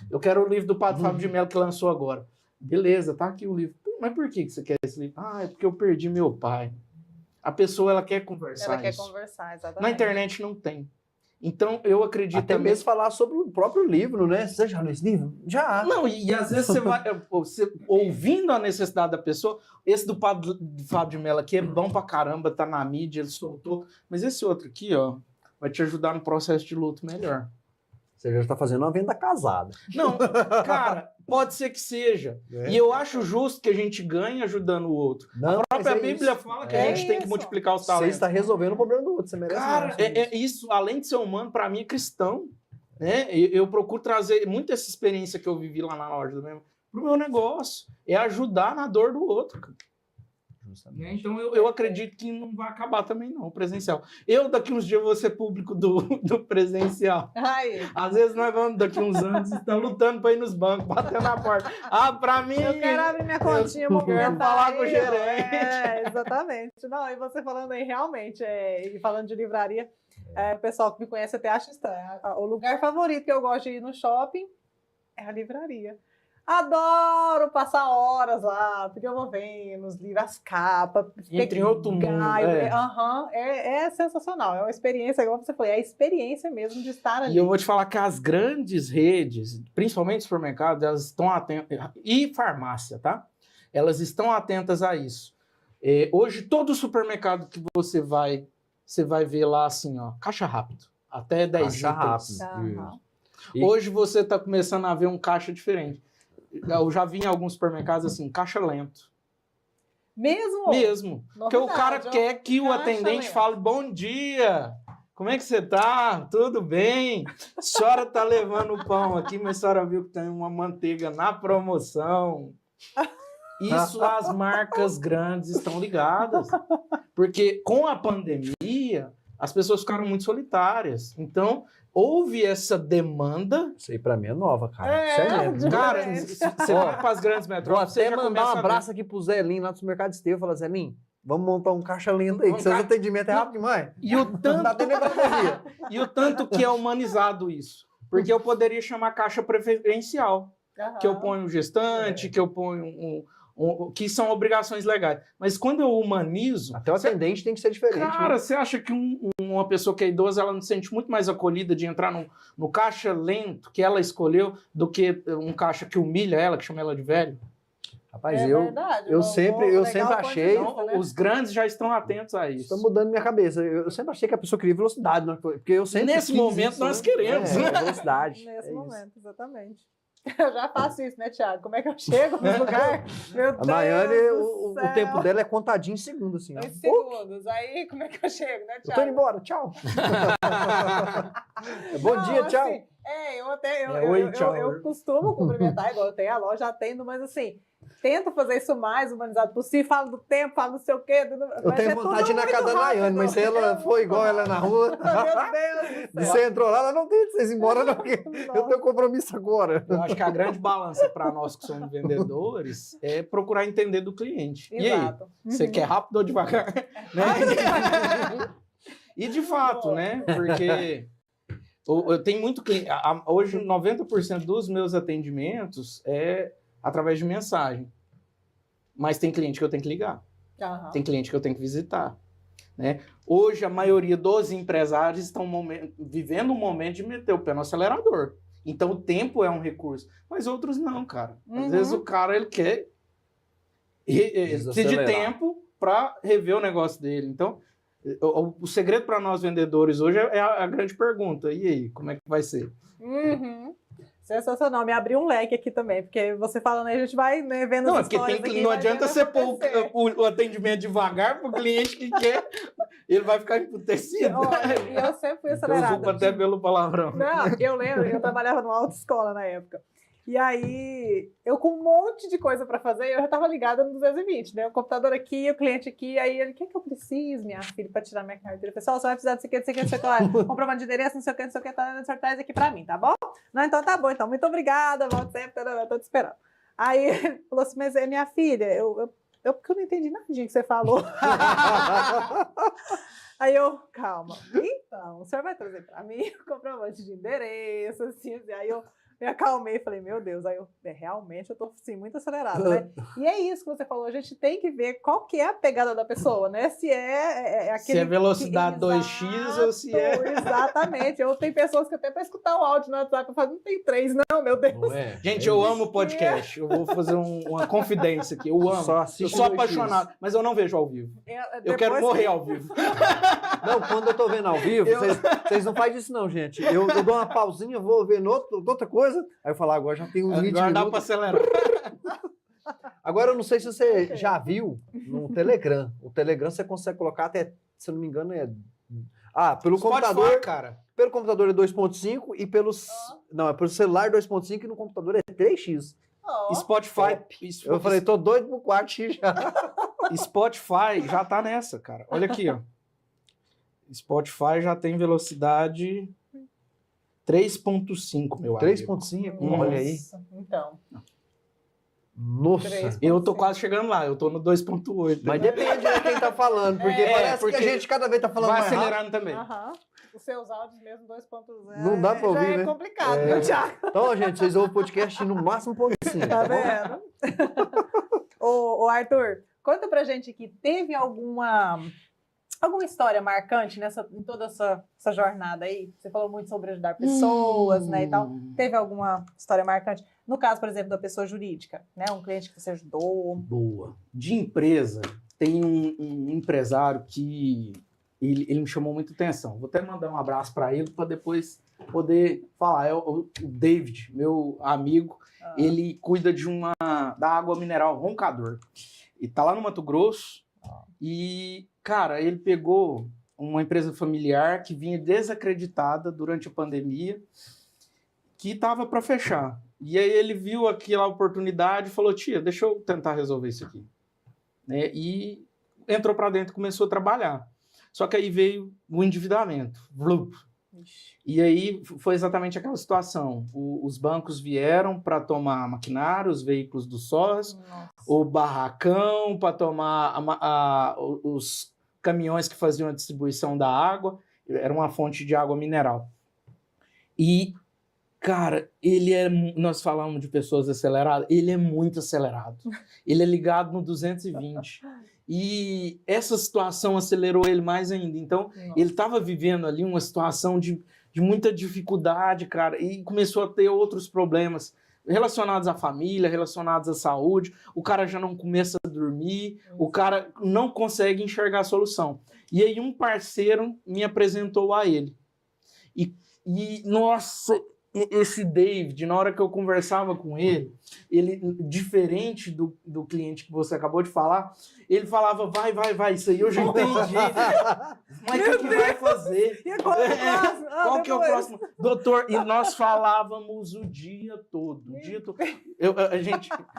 Eu quero o livro do Padre Fábio de Mello que lançou agora. Beleza, tá aqui o livro. Mas por que você quer esse livro? É porque eu perdi meu pai. A pessoa, ela quer conversar. Ela quer isso. conversar, exatamente. Na internet não tem. Então, eu acredito Até também... mesmo falar sobre o próprio livro, né? Você já leu esse livro? Já. Não, e às vezes você ouvindo a necessidade da pessoa, esse do Padre Fábio de Mello aqui é bom pra caramba, tá na mídia, ele soltou. Mas esse outro aqui, ó, vai te ajudar no processo de luto melhor. Você já está fazendo uma venda casada. Não, cara, pode ser que seja. E eu acho justo que a gente ganhe ajudando o outro. Não, A própria mas Bíblia isso. fala que a gente tem que multiplicar os Você talentos. está resolvendo o problema do outro, você merece Cara, mais. isso, além de ser humano, para mim é cristão. Né? Eu procuro trazer muito essa experiência que eu vivi lá na loja mesmo pro meu negócio. É ajudar na dor do outro. Cara. Né? Então eu acredito que não vai acabar também não, o presencial. Eu daqui uns dias vou ser público do presencial. Ai, Às vezes nós vamos daqui uns anos estar lutando para ir nos bancos, batendo na porta. Para mim... eu quero abrir minha continha, eu quero falar com o gerente. Exatamente. Não, e você falando aí realmente, e falando de livraria, o pessoal que me conhece até acha estranho. O lugar favorito que eu gosto de ir no shopping é a livraria. Adoro passar horas lá, porque eu vou vendo os livros, as capas. Entra em outro mundo. É sensacional. É uma experiência, igual você falou, é a experiência mesmo de estar ali. E eu vou te falar que as grandes redes, principalmente supermercados, elas estão atentas. E farmácia, tá? Elas estão atentas a isso. Hoje, todo supermercado que você vai ver lá assim, ó, caixa rápido. Até 10 itens. Hoje você está começando a ver um caixa diferente. Eu já vi em alguns supermercados assim, caixa lento. Mesmo? Mesmo. Porque o cara quer que o atendente lento. fale, bom dia, como é que você tá? Tudo bem? A senhora tá levando o pão aqui, mas a senhora viu que tem uma manteiga na promoção. Isso as marcas grandes estão ligadas. Porque com a pandemia, as pessoas ficaram muito solitárias. Então, houve essa demanda. Isso aí pra mim é nova, cara. Isso é mesmo. Cara, você vai para as grandes Vou metrópoles, você até já mandar começa um a ver. abraço aqui pro Zelinho lá do supermercado Estevão. Falar, Zelinho, vamos montar um caixa lento aí, que seus atendimentos é rápido demais. E o Não tanto, dá até nem pra correr. e o tanto que é humanizado isso. Porque eu poderia chamar caixa preferencial, que eu ponho um gestante, que eu ponho que são obrigações legais. Mas quando eu humanizo... Até o atendente tem que ser diferente. Cara, né? você acha que uma pessoa que é idosa, ela não se sente muito mais acolhida de entrar no caixa lento que ela escolheu do que um caixa que humilha ela, que chama ela de velho? Rapaz, verdade, eu sempre achei... Né? Os grandes já estão atentos a isso. Está mudando minha cabeça. Eu sempre achei que a pessoa queria velocidade, né? Porque eu sempre Nesse quis momento isso, nós né? queremos, né? Velocidade. Nesse é isso. momento, exatamente. Eu já faço isso, né, Thiago? Como é que eu chego no lugar? Meu Deus A Maiane, do o céu. tempo dela é contadinho em segundos, assim. Ó. Em segundos. Aí, como é que eu chego, né, Eu Thiago? tô indo embora, tchau. Bom dia, Não, tchau. assim, oi, tchau. Eu Eu costumo cumprimentar, igual eu tenho a loja, atendo, mas assim, tenta fazer isso o mais humanizado possível, fala do tempo, fala não sei o quê. Eu tenho vontade de ir na casa da Nayane, mas se ela for igual ela na rua... Meu Deus do céu. Você entrou lá, ela não tem vocês ir embora, não, porque eu tenho compromisso agora. Eu acho que a grande balança para nós que somos vendedores é procurar entender do cliente. E aí, Exato. você quer rápido ou devagar? Né? E de fato, né? Porque eu tenho muito cliente. Hoje, 90% dos meus atendimentos é através de mensagem. Mas tem cliente que eu tenho que ligar. Aham. Tem cliente que eu tenho que visitar. Né? Hoje, a maioria dos empresários estão vivendo um momento de meter o pé no acelerador. Então, o tempo é um recurso. Mas outros não, cara. Às vezes o cara ele quer precisa de tempo para rever o negócio dele. Então, o segredo para nós vendedores hoje é a grande pergunta. E aí, como é que vai ser? Sensacional, me abriu um leque aqui também, porque você falando aí, a gente vai, né, vendo Não, as porque histórias aqui, não vai adianta vendo você pôr acontecer. o atendimento devagar para o cliente que quer, ele vai ficar emputecido. Olha, e eu sempre fui acelerada. Desculpa até pelo palavrão. Não, eu lembro, eu trabalhava numa autoescola na época. E aí, eu com um monte de coisa para fazer, eu já estava ligada no 220, né? O computador aqui, o cliente aqui, aí ele, o que eu preciso, minha filha, para tirar minha carteira? Pessoal, você vai precisar disso aqui, disso aqui, disso aqui, comprovante de endereço, não sei o que, tá, traz aqui para mim, tá bom? Não, então tá bom, então, muito obrigada, volte sempre, eu tô te esperando. Aí ele falou assim, mas minha filha, porque eu não entendi nada que você falou. Aí eu, calma, então, o senhor vai trazer para mim o comprovante de endereço, assim, aí eu me acalmei e falei, meu Deus, aí eu, realmente eu tô assim, muito acelerada, né? E é isso que você falou, a gente tem que ver qual que é a pegada da pessoa, né? Se é aquele... Se é velocidade 2x ou se é... Exatamente, eu tenho pessoas que até para escutar o áudio no WhatsApp, eu falo, não tem 3 não, meu Deus. Não é? Gente, eu amo podcast, eu vou fazer uma confidência aqui, eu amo, eu sou apaixonado, mas eu não vejo ao vivo, eu quero morrer ao vivo. Não, quando eu tô vendo ao vivo, vocês não fazem isso não, gente. Eu dou uma pausinha, vou ver outra coisa, aí eu falo, agora já tem uns 20 Agora dá minutos. pra acelerar. Agora, eu não sei se você já viu no Telegram. O Telegram você consegue colocar até, se eu não me engano, pelo Spotify, computador, cara. pelo computador é 2.5 e pelo celular 2.5 e no computador é 3x. Spotify. Eu falei, tô doido pro 4x já. Spotify já tá nessa, cara. Olha aqui, ó. Spotify já tem velocidade 3.5, meu amigo. 3.5, Nossa. olha aí. Então. Nossa. 3.5. Eu tô quase chegando lá, eu tô no 2.8. Mas depende de quem tá falando, porque parece porque que a gente cada vez tá falando vai mais rápido. acelerando também. Aham. Os seus áudios mesmo 2.0 Não dá pra ouvir, já é né? complicado, É. viu, Thiago? Então, gente, vocês ouvem o podcast no máximo 1.5. Tá vendo? Ô, Arthur, conta pra gente aqui, teve alguma história marcante em toda essa jornada aí? Você falou muito sobre ajudar pessoas, né, e tal. Teve alguma história marcante? No caso, por exemplo, da pessoa jurídica, né? Um cliente que você ajudou. Boa. De empresa, tem um empresário que ele me chamou muita atenção. Vou até mandar um abraço para ele para depois poder falar. É o David, meu amigo. Ele cuida da água mineral Roncador. E tá lá no Mato Grosso. E, cara, ele pegou uma empresa familiar que vinha desacreditada durante a pandemia, que estava para fechar. E aí ele viu aquela oportunidade e falou, tia, deixa eu tentar resolver isso aqui. Né? E entrou para dentro e começou a trabalhar. Só que aí veio o endividamento. Vlup. E aí foi exatamente aquela situação. Os bancos vieram para tomar maquinário, os veículos do sócio, o barracão para tomar os caminhões que faziam a distribuição da água. Era uma fonte de água mineral. E, cara, nós falamos de pessoas aceleradas, ele é muito acelerado. Ele é ligado no 220. E essa situação acelerou ele mais ainda. Então, ele estava vivendo ali uma situação de muita dificuldade, cara, e começou a ter outros problemas relacionados à família, relacionados à saúde. O cara já não começa a dormir, o cara não consegue enxergar a solução. E aí um parceiro me apresentou a ele. E nossa, esse David, na hora que eu conversava com ele, diferente do cliente que você acabou de falar, ele falava, vai, isso aí eu já entendi. Mas o que vai fazer? E agora o próximo? Qual que é o próximo? Doutor, e nós falávamos o dia todo.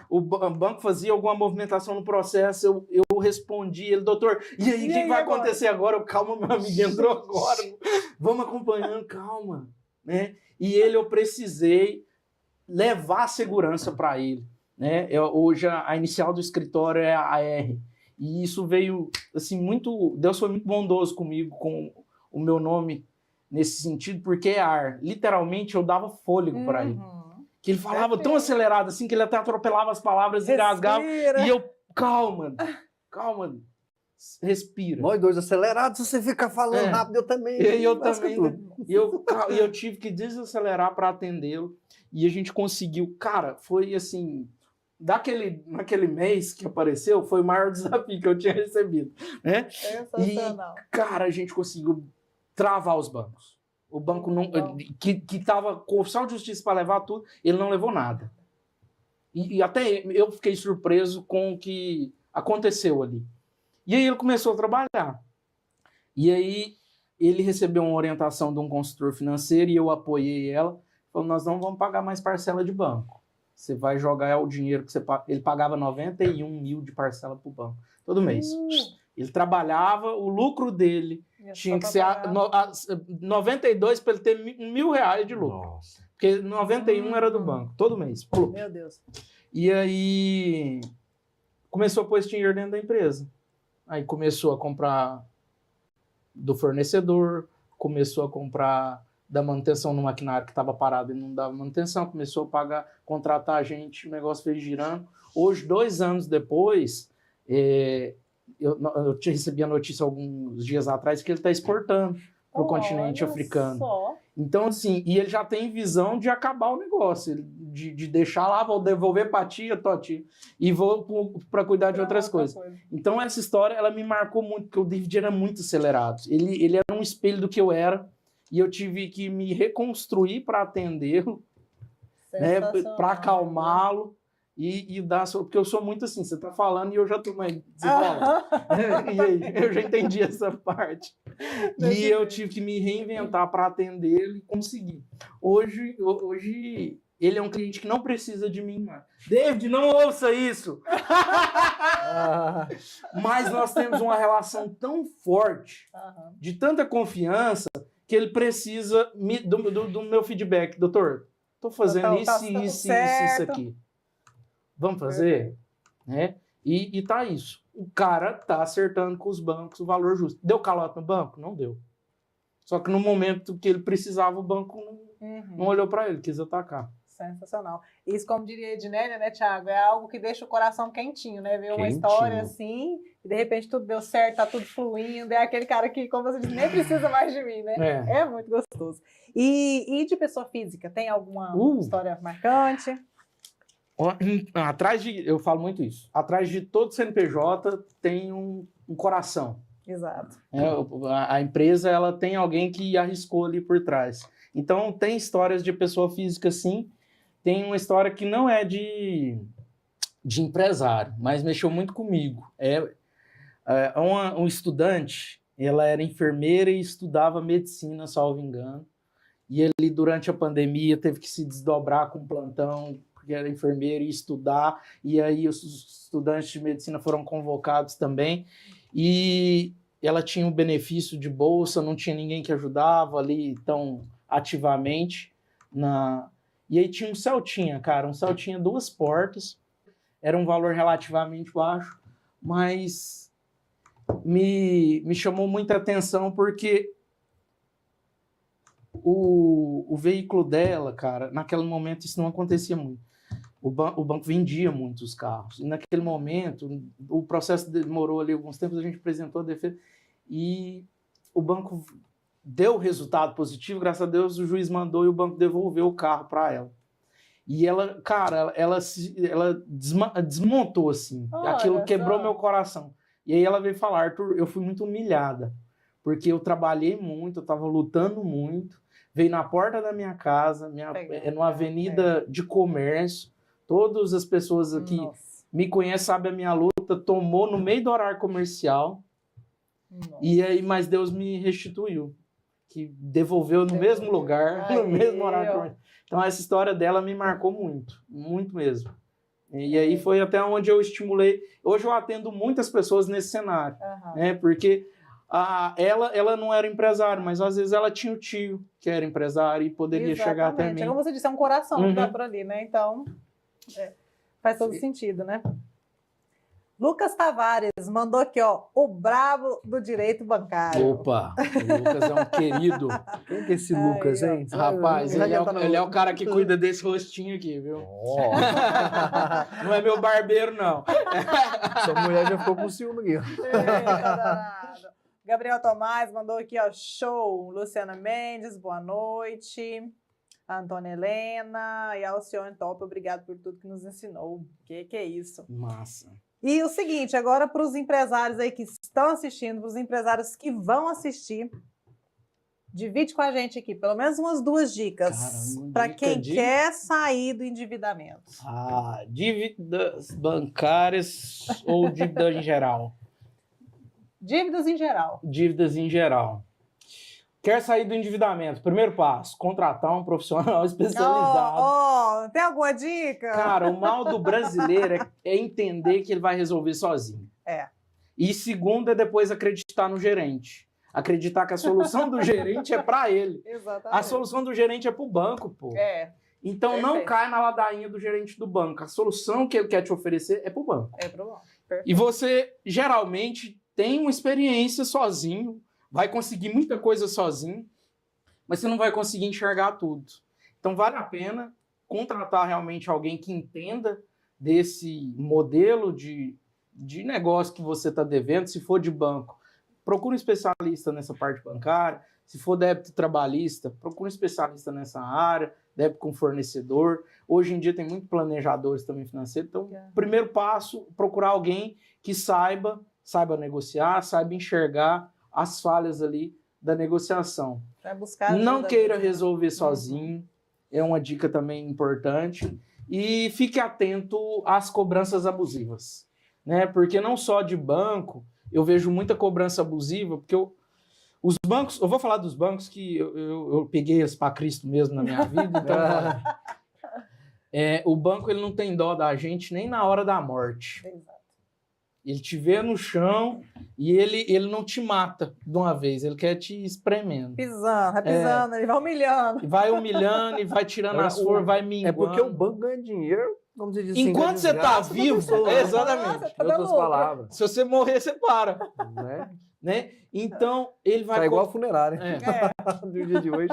O banco fazia alguma movimentação no processo, eu respondia, ele, doutor, e aí, o que vai acontecer agora? Calma, meu amigo, entrou agora. Vamos acompanhando, calma. Né? E eu precisei levar segurança para ele. Né? Hoje a inicial do escritório é a AR. E isso veio, assim, muito... Deus foi muito bondoso comigo, com o meu nome nesse sentido, porque é ar. Literalmente, eu dava fôlego para ele. Que ele falava tão acelerado, assim, que ele até atropelava as palavras e rasgava. E eu, calma, respira. Nós dois acelerados, se você ficar falando rápido, eu também. E eu também. E eu tive que desacelerar para atendê-lo. E a gente conseguiu. Cara, foi assim... Naquele mês que apareceu, foi o maior desafio que eu tinha recebido. Né? Sensacional. E, cara, a gente conseguiu travar os bancos. O banco não, que estava com oficial de justiça para levar tudo, ele não levou nada. E até eu fiquei surpreso com o que aconteceu ali. E aí ele começou a trabalhar. E aí ele recebeu uma orientação de um consultor financeiro e eu apoiei ela. Falou, nós não vamos pagar mais parcela de banco. Você vai jogar o dinheiro que você paga. Ele pagava 91 mil de parcela para o banco, todo mês. Ele trabalhava, o lucro dele tinha que ser 92 para ele ter R$1.000 de lucro. Nossa. Porque 91 era do banco, todo mês. Meu Deus. E aí começou a pôr esse dinheiro dentro da empresa. Aí começou a comprar do fornecedor, começou a comprar da manutenção no maquinário que estava parado e não dava manutenção, começou a pagar, contratar a gente, o negócio fez girando. Hoje, 2 anos depois, eu recebi a notícia alguns dias atrás que ele está exportando para o continente africano. Só. Então, assim, e ele já tem visão de acabar o negócio, de deixar lá, vou devolver para tia, e vou para cuidar de outras coisas. Então, essa história, ela me marcou muito, porque o David era muito acelerado. Ele era um espelho do que eu era, e eu tive que me reconstruir para atendê-lo, né, para acalmá-lo e dar... Porque eu sou muito assim, você está falando e eu já estou mais desenrolando. E aí, eu já entendi essa parte. E eu tive que me reinventar para atendê-lo e conseguir. Hoje, ele é um cliente que não precisa de mim mais. David, não ouça isso! Mas nós temos uma relação tão forte, de tanta confiança, que ele precisa do meu feedback. Doutor, estou fazendo isso aqui. Vamos fazer? Né? E tá isso. O cara tá acertando com os bancos o valor justo. Deu calote no banco? Não deu. Só que no momento que ele precisava, o banco não olhou para ele, quis atacar. Sensacional. Isso, como diria a Ednélia, né, Thiago, é algo que deixa o coração quentinho, né? Ver uma história assim, e de repente tudo deu certo, tá tudo fluindo, é aquele cara que, como você disse, nem precisa mais de mim, né? É muito gostoso. E de pessoa física, tem alguma história marcante? Eu falo muito isso, atrás de todo CNPJ tem um coração. Exato. A empresa, ela tem alguém que arriscou ali por trás. Então, tem histórias de pessoa física, sim. Tem uma história que não é de empresário, mas mexeu muito comigo. Um estudante, ela era enfermeira e estudava medicina, salvo engano. E ele, durante a pandemia, teve que se desdobrar com plantão, porque era enfermeira e estudar. E aí os estudantes de medicina foram convocados também. E ela tinha um benefício de bolsa, não tinha ninguém que ajudava ali tão ativamente. E aí tinha um Celtinha, cara. Um Celtinha 2 portas. Era um valor relativamente baixo, mas me chamou muita atenção porque o veículo dela, cara, naquele momento isso não acontecia muito. O banco vendia muitos carros. E naquele momento, o processo demorou ali alguns tempos, a gente apresentou a defesa e o banco deu resultado positivo, graças a Deus o juiz mandou e o banco devolveu o carro para ela. E ela, cara, ela desmontou assim. Aquilo quebrou meu coração. E aí ela veio falar, Arthur, eu fui muito humilhada, porque eu trabalhei muito, eu estava lutando muito, veio na porta da minha casa, numa avenida de comércio, todas as pessoas aqui me conhecem, sabem a minha luta, tomou no meio do horário comercial, e aí, mas Deus me restituiu, que devolveu no mesmo lugar, no mesmo horário comercial. Então essa história dela me marcou muito, muito mesmo. E aí foi até onde eu estimulei. Hoje eu atendo muitas pessoas nesse cenário, né? Porque ela não era empresária, mas às vezes ela tinha o tio que era empresário e poderia chegar até mim. Como você disse, é um coração que dá por ali, né? Então, faz todo sentido, né? Lucas Tavares mandou aqui, ó, o brabo do direito bancário. Opa, o Lucas é um querido. Quem que é esse Lucas, hein? Rapaz, ele é o cara que cuida desse rostinho aqui, viu? Oh. Não é meu barbeiro, não. Sua mulher já ficou com ciúme aqui. Gabriel Tomás mandou aqui, ó, show. Luciana Mendes, boa noite. Antônia Helena e Alcione Top, obrigado por tudo que nos ensinou. Que é isso? Massa. E o seguinte, agora para os empresários aí que estão assistindo, para os empresários que vão assistir, divide com a gente aqui pelo menos umas 2 dicas para quem quer sair do endividamento. Dívidas bancárias ou dívida em geral? Dívidas em geral. Dívidas em geral. Quer sair do endividamento? Primeiro passo, contratar um profissional especializado. Tem alguma dica? Cara, o mal do brasileiro é entender que ele vai resolver sozinho. E segundo é depois acreditar no gerente. Acreditar que a solução do gerente é para ele. Exatamente. A solução do gerente é para o banco, pô. Então perfeito. Não cai na ladainha do gerente do banco. A solução que ele quer te oferecer é para o banco. É para o banco. Perfeito. E você geralmente tem uma experiência sozinho, vai conseguir muita coisa sozinho, mas você não vai conseguir enxergar tudo. Então vale a pena contratar realmente alguém que entenda desse modelo de negócio que você está devendo. Se for de banco, procure um especialista nessa parte bancária. Se for débito trabalhista, procure um especialista nessa área, débito com fornecedor. Hoje em dia tem muitos planejadores também financeiros. Então, primeiro passo, procurar alguém que saiba negociar, saiba enxergar as falhas ali da negociação. Não queira resolver sozinho, é uma dica também importante. E fique atento às cobranças abusivas, né? Porque não só de banco, eu vejo muita cobrança abusiva, porque os bancos, eu vou falar dos bancos que eu peguei as para Cristo mesmo na minha vida, então o banco ele não tem dó da gente nem na hora da morte. Exato. Ele te vê no chão e ele não te mata de uma vez, ele quer te espremendo. Pisando, ele vai humilhando. Vai humilhando e vai tirando as forças, vai minguando. É porque o banco ganha dinheiro, como você diz assim, enquanto você está vivo, exatamente. Em outras palavras. Se você morrer, você para. Né? Então, ele vai... Tá igual a funerária do dia de hoje.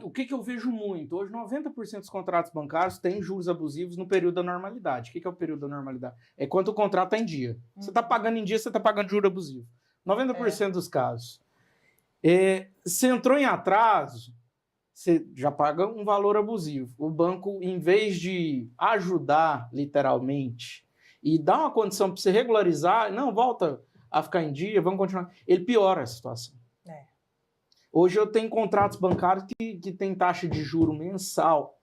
O que eu vejo muito? Hoje, 90% dos contratos bancários têm juros abusivos no período da normalidade. O que é o período da normalidade? É quando o contrato está em dia. Você está pagando em dia, você está pagando juro abusivo. 90% dos casos. Se entrou em atraso, você já paga um valor abusivo. O banco, em vez de ajudar, literalmente, e dar uma condição para você regularizar, não, volta a ficar em dia, vamos continuar. Ele piora a situação. Hoje eu tenho contratos bancários que tem taxa de juro mensal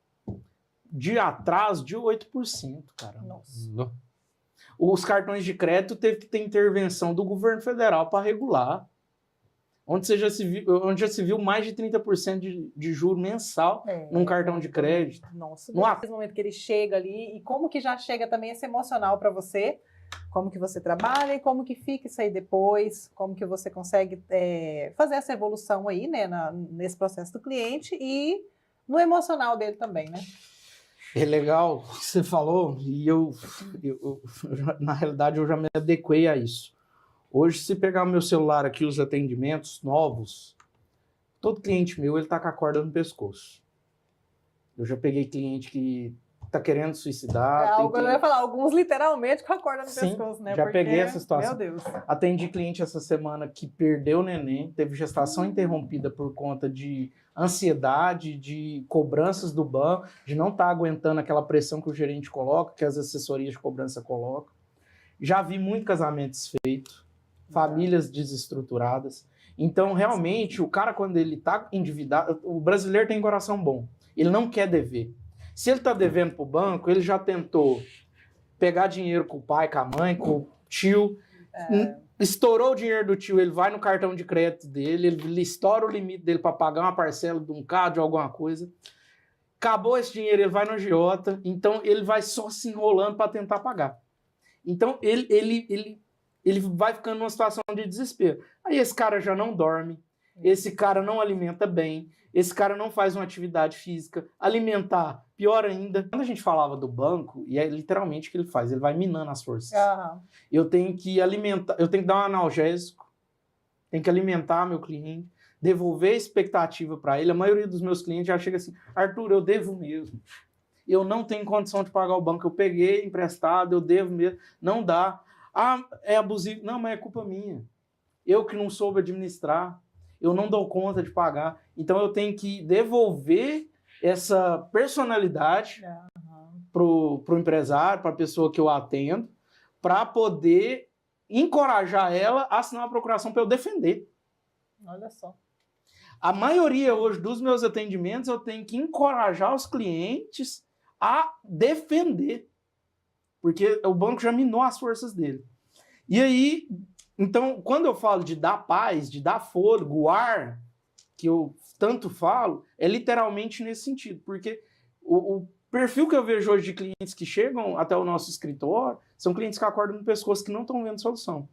de atraso de 8%, cara. Nossa. Os cartões de crédito teve que ter intervenção do governo federal para regular. Onde já se viu mais de 30% de juro mensal num cartão de crédito. Nossa, nesse momento que ele chega ali, e como que já chega também esse emocional para você, como que você trabalha e como que fica isso aí depois, como que você consegue fazer essa evolução aí, né, nesse processo do cliente e no emocional dele também, né? É legal o que você falou, e eu na realidade, eu já me adequei a isso. Hoje, se pegar o meu celular aqui, os atendimentos novos, todo cliente meu, ele tá com a corda no pescoço. Eu já peguei cliente que tá querendo suicidar. Eu ia falar, alguns literalmente com a corda no pescoço, né? Já peguei essa situação. Meu Deus. Atendi cliente essa semana que perdeu o neném, teve gestação interrompida por conta de ansiedade, de cobranças do banco, de não estar aguentando aquela pressão que o gerente coloca, que as assessorias de cobrança colocam. Já vi muito casamento desfeito. famílias desestruturadas. Então, realmente, o cara, quando ele está endividado, o brasileiro tem coração bom. Ele não quer dever. Se ele está devendo para o banco, ele já tentou pegar dinheiro com o pai, com a mãe, com o tio. Estourou o dinheiro do tio, ele vai no cartão de crédito dele, ele estoura o limite dele para pagar uma parcela de um carro, de alguma coisa. Acabou esse dinheiro, ele vai no agiota, então ele vai só se enrolando para tentar pagar. Então ele vai ficando numa situação de desespero. Aí esse cara já não dorme, esse cara não alimenta bem, esse cara não faz uma atividade física, alimentar, pior ainda. Quando a gente falava do banco, e é literalmente o que ele faz, ele vai minando as forças. Eu tenho que alimentar, eu tenho que dar um analgésico, tenho que alimentar meu cliente, devolver a expectativa para ele. A maioria dos meus clientes já chega assim, Arthur, eu devo mesmo. Eu não tenho condição de pagar o banco, eu peguei emprestado, eu devo mesmo, não dá. Ah, é abusivo. Não, mas é culpa minha. Eu que não soube administrar, eu não dou conta de pagar. Então eu tenho que devolver essa personalidade pro empresário, para a pessoa que eu atendo, para poder encorajar ela a assinar uma procuração para eu defender. Olha só. A maioria hoje dos meus atendimentos eu tenho que encorajar os clientes a defender, porque o banco já minou as forças dele. E aí, então, quando eu falo de dar paz, de dar fôlego, o ar, que eu tanto falo, é literalmente nesse sentido, porque o perfil que eu vejo hoje de clientes que chegam até o nosso escritório são clientes que acordam no pescoço que não estão vendo solução.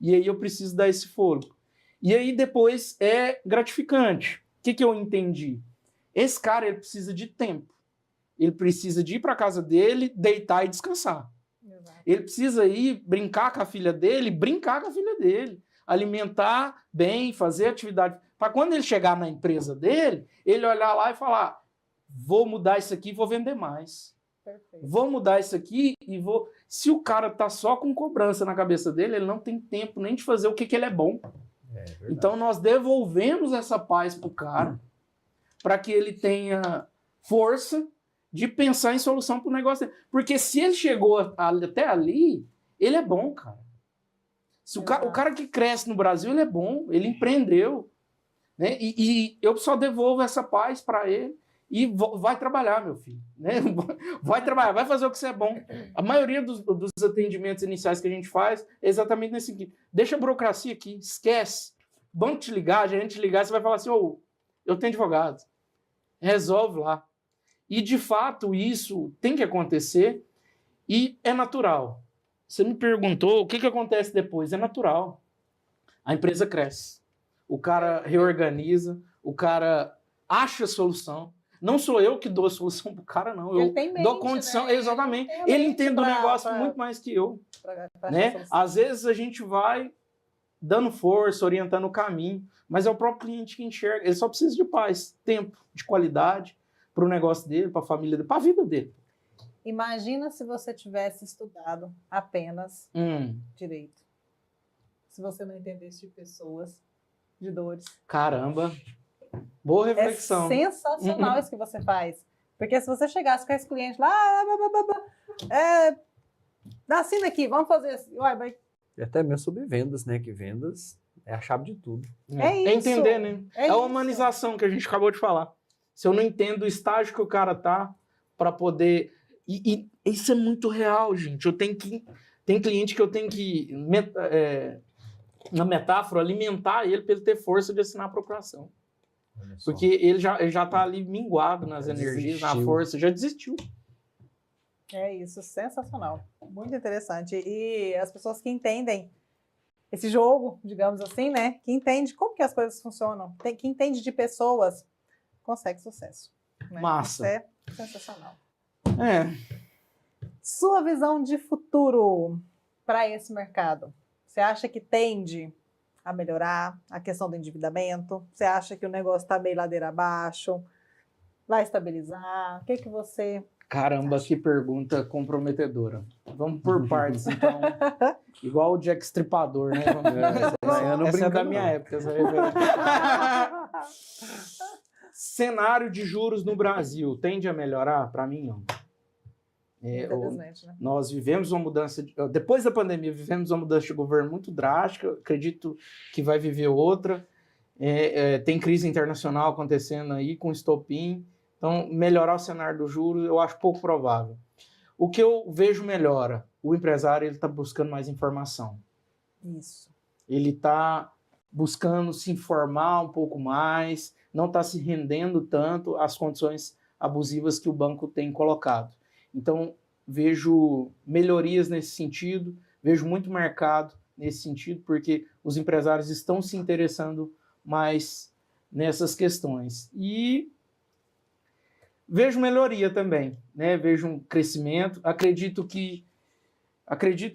E aí eu preciso dar esse fôlego. E aí depois é gratificante. O que eu entendi? Esse cara, ele precisa de tempo. Ele precisa de ir para a casa dele, deitar e descansar. Exato. Ele precisa ir brincar com a filha dele, brincar com a filha dele. Alimentar bem, fazer atividade. Para quando ele chegar na empresa dele, ele olhar lá e falar, vou mudar isso aqui e vou vender mais. Perfeito. Vou mudar isso aqui e vou... Se o cara tá só com cobrança na cabeça dele, ele não tem tempo nem de fazer o que ele é bom. Então nós devolvemos essa paz pro cara para que ele tenha força de pensar em solução para o negócio dele. Porque se ele chegou até ali, ele é bom, cara. Se o cara que cresce no Brasil, ele é bom, ele empreendeu. Né? E eu só devolvo essa paz para ele e vai trabalhar, meu filho. Né? Vai trabalhar, vai fazer o que você é bom. A maioria dos atendimentos iniciais que a gente faz é exatamente nesse sentido. Deixa a burocracia aqui, esquece. Banco te ligar, gerente te ligar, você vai falar assim, eu tenho advogado. Resolve lá. E, de fato, isso tem que acontecer e é natural. Você me perguntou o que acontece depois. É natural. A empresa cresce. O cara reorganiza, o cara acha solução. Não sou eu que dou a solução pro cara, não. Eu dou condição, né? Exatamente. Ele entende o negócio muito mais que eu. Né? Às vezes a gente vai dando força, orientando o caminho, mas é o próprio cliente que enxerga. Ele só precisa de paz, tempo, de qualidade para o negócio dele, para a família dele, para a vida dele. Imagina se você tivesse estudado apenas direito. Se você não entendesse de pessoas, de dores. Caramba! Boa reflexão. É sensacional isso que você faz. Porque se você chegasse com esse cliente lá, assina aqui, vamos fazer assim. E até mesmo sobre vendas, né? Que vendas é a chave de tudo. É isso. É entender, né? É a humanização que a gente acabou de falar. Se eu não entendo o estágio que o cara tá para poder... E isso é muito real, gente. Tem cliente que eu tenho que, na metáfora, alimentar ele para ele ter força de assinar a procuração. Porque ele já tá ali minguado nas energias, na força, já desistiu. É isso, sensacional. Muito interessante. E as pessoas que entendem esse jogo, digamos assim, né? Que entende como que as coisas funcionam, que entende de pessoas, consegue sucesso. Né? Massa. Isso é sensacional. Sua visão de futuro para esse mercado? Você acha que tende a melhorar a questão do endividamento? Você acha que o negócio está meio ladeira abaixo? Vai estabilizar? O que você... Caramba, que pergunta comprometedora. Vamos por partes, então. Igual o Jack Stripador, né? Essa é da minha época. Essa Cenário de juros no Brasil tende a melhorar? Para mim, não. Infelizmente, né? Nós vivemos uma mudança, depois da pandemia, vivemos uma mudança de governo muito drástica, acredito que vai viver outra. Tem crise internacional acontecendo aí com estopim, então melhorar o cenário do juros eu acho pouco provável. O que eu vejo melhora, o empresário está buscando mais informação. Isso. Ele está buscando se informar um pouco mais, não está se rendendo tanto às condições abusivas que o banco tem colocado. Então, vejo melhorias nesse sentido, vejo muito mercado nesse sentido, porque os empresários estão se interessando mais nessas questões. E vejo melhoria também, né? Vejo um crescimento. Acredito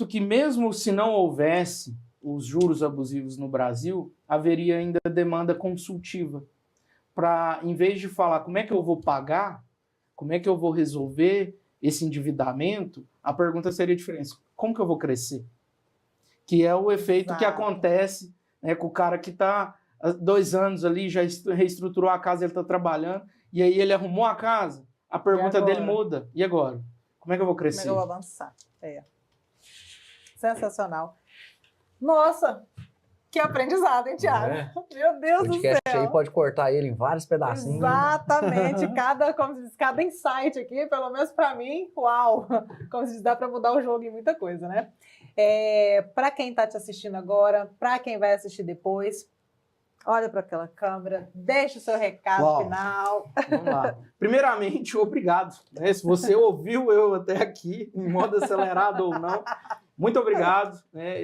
que mesmo se não houvesse os juros abusivos no Brasil, haveria ainda demanda consultiva. Para, em vez de falar como é que eu vou pagar, como é que eu vou resolver esse endividamento, a pergunta seria diferente. Como que eu vou crescer? Que é o efeito que acontece, né, com o cara que está há 2 anos ali, já reestruturou a casa, ele está trabalhando, e aí ele arrumou a casa, a pergunta dele muda. E agora? Como é que eu vou crescer? Como é que eu vou avançar? Sensacional. Nossa, que aprendizado, hein, Thiago? Meu Deus do céu. Aí pode cortar ele em vários pedacinhos. Exatamente. Como se diz, cada insight aqui, pelo menos para mim, uau! Como se diz, dá para mudar o jogo em muita coisa, né? Para quem está te assistindo agora, para quem vai assistir depois, olha para aquela câmera, deixa o seu recado final. Vamos lá. Primeiramente, obrigado. Né? Se você ouviu eu até aqui, em modo acelerado ou não, muito obrigado. Né?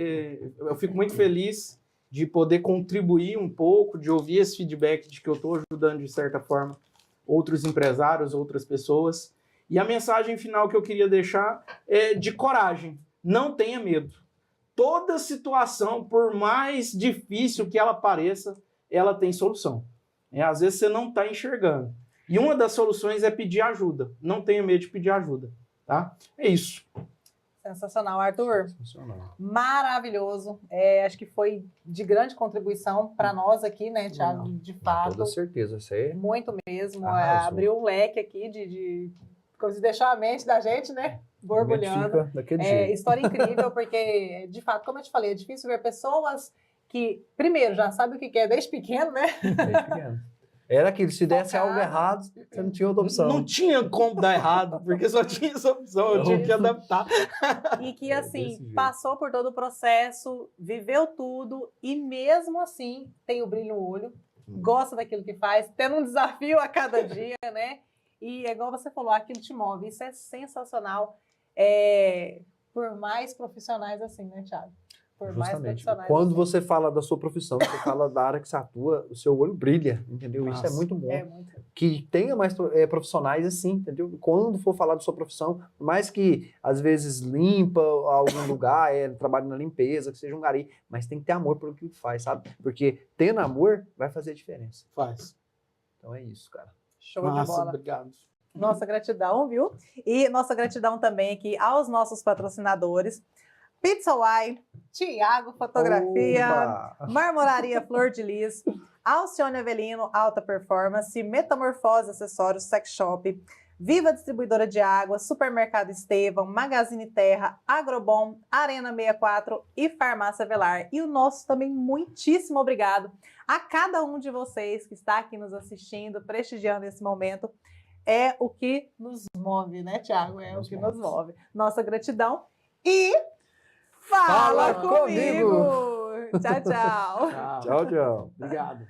Eu fico muito feliz de poder contribuir um pouco, de ouvir esse feedback de que eu estou ajudando, de certa forma, outros empresários, outras pessoas. E a mensagem final que eu queria deixar é de coragem. Não tenha medo. Toda situação, por mais difícil que ela pareça, ela tem solução. Às vezes você não está enxergando. E uma das soluções é pedir ajuda. Não tenha medo de pedir ajuda. Tá? É isso. Sensacional, Arthur. Sensacional. Maravilhoso. Acho que foi de grande contribuição para nós aqui, né, Thiago? De fato. Com toda certeza. Isso aí. Muito mesmo. Arrasou. Abriu um leque aqui de como se deixar a mente da gente, né? Borbulhando. Daquele jeito. História incrível, porque, de fato, como eu te falei, é difícil ver pessoas que, primeiro, já sabem o que quer desde pequeno, né? Desde pequeno. Era aquilo, se desse algo errado, você não tinha outra opção. Não tinha como dar errado, porque só tinha essa opção, eu tinha que adaptar. E que, assim, passou por todo o processo, viveu tudo, e mesmo assim tem o brilho no olho, gosta daquilo que faz, tendo um desafio a cada dia, né? E é igual você falou, aquilo te move, isso é sensacional. Por mais profissionais assim, né, Thiago? Por mais Justamente. profissionais Quando assim. você fala da sua profissão, você fala da área que você atua, o seu olho brilha, entendeu? Isso é muito bom. Muito. Que tenha mais profissionais assim, entendeu? Quando for falar da sua profissão, por mais que às vezes limpa algum lugar, trabalha na limpeza, que seja um gari, mas tem que ter amor pelo que faz, sabe? Porque tendo amor vai fazer a diferença. Faz. Então é isso, cara. Show de bola. Obrigado. Nossa gratidão, viu? E nossa gratidão também aqui aos nossos patrocinadores. Pizza Uai, Thiago Fotografia, Opa! Marmoraria Flor de Lis, Alcione Avelino, Alta Performance, Metamorfose Acessórios Sex Shop, Viva Distribuidora de Água, Supermercado Estevão, Magazine Terra, Agrobom, Arena 64 e Farmácia Velar. E o nosso também muitíssimo obrigado a cada um de vocês que está aqui nos assistindo, prestigiando esse momento. É o que nos move, né, Thiago? É o que nos move. Nossa gratidão e fala comigo! Tchau, tchau. Tchau, tchau. Obrigado.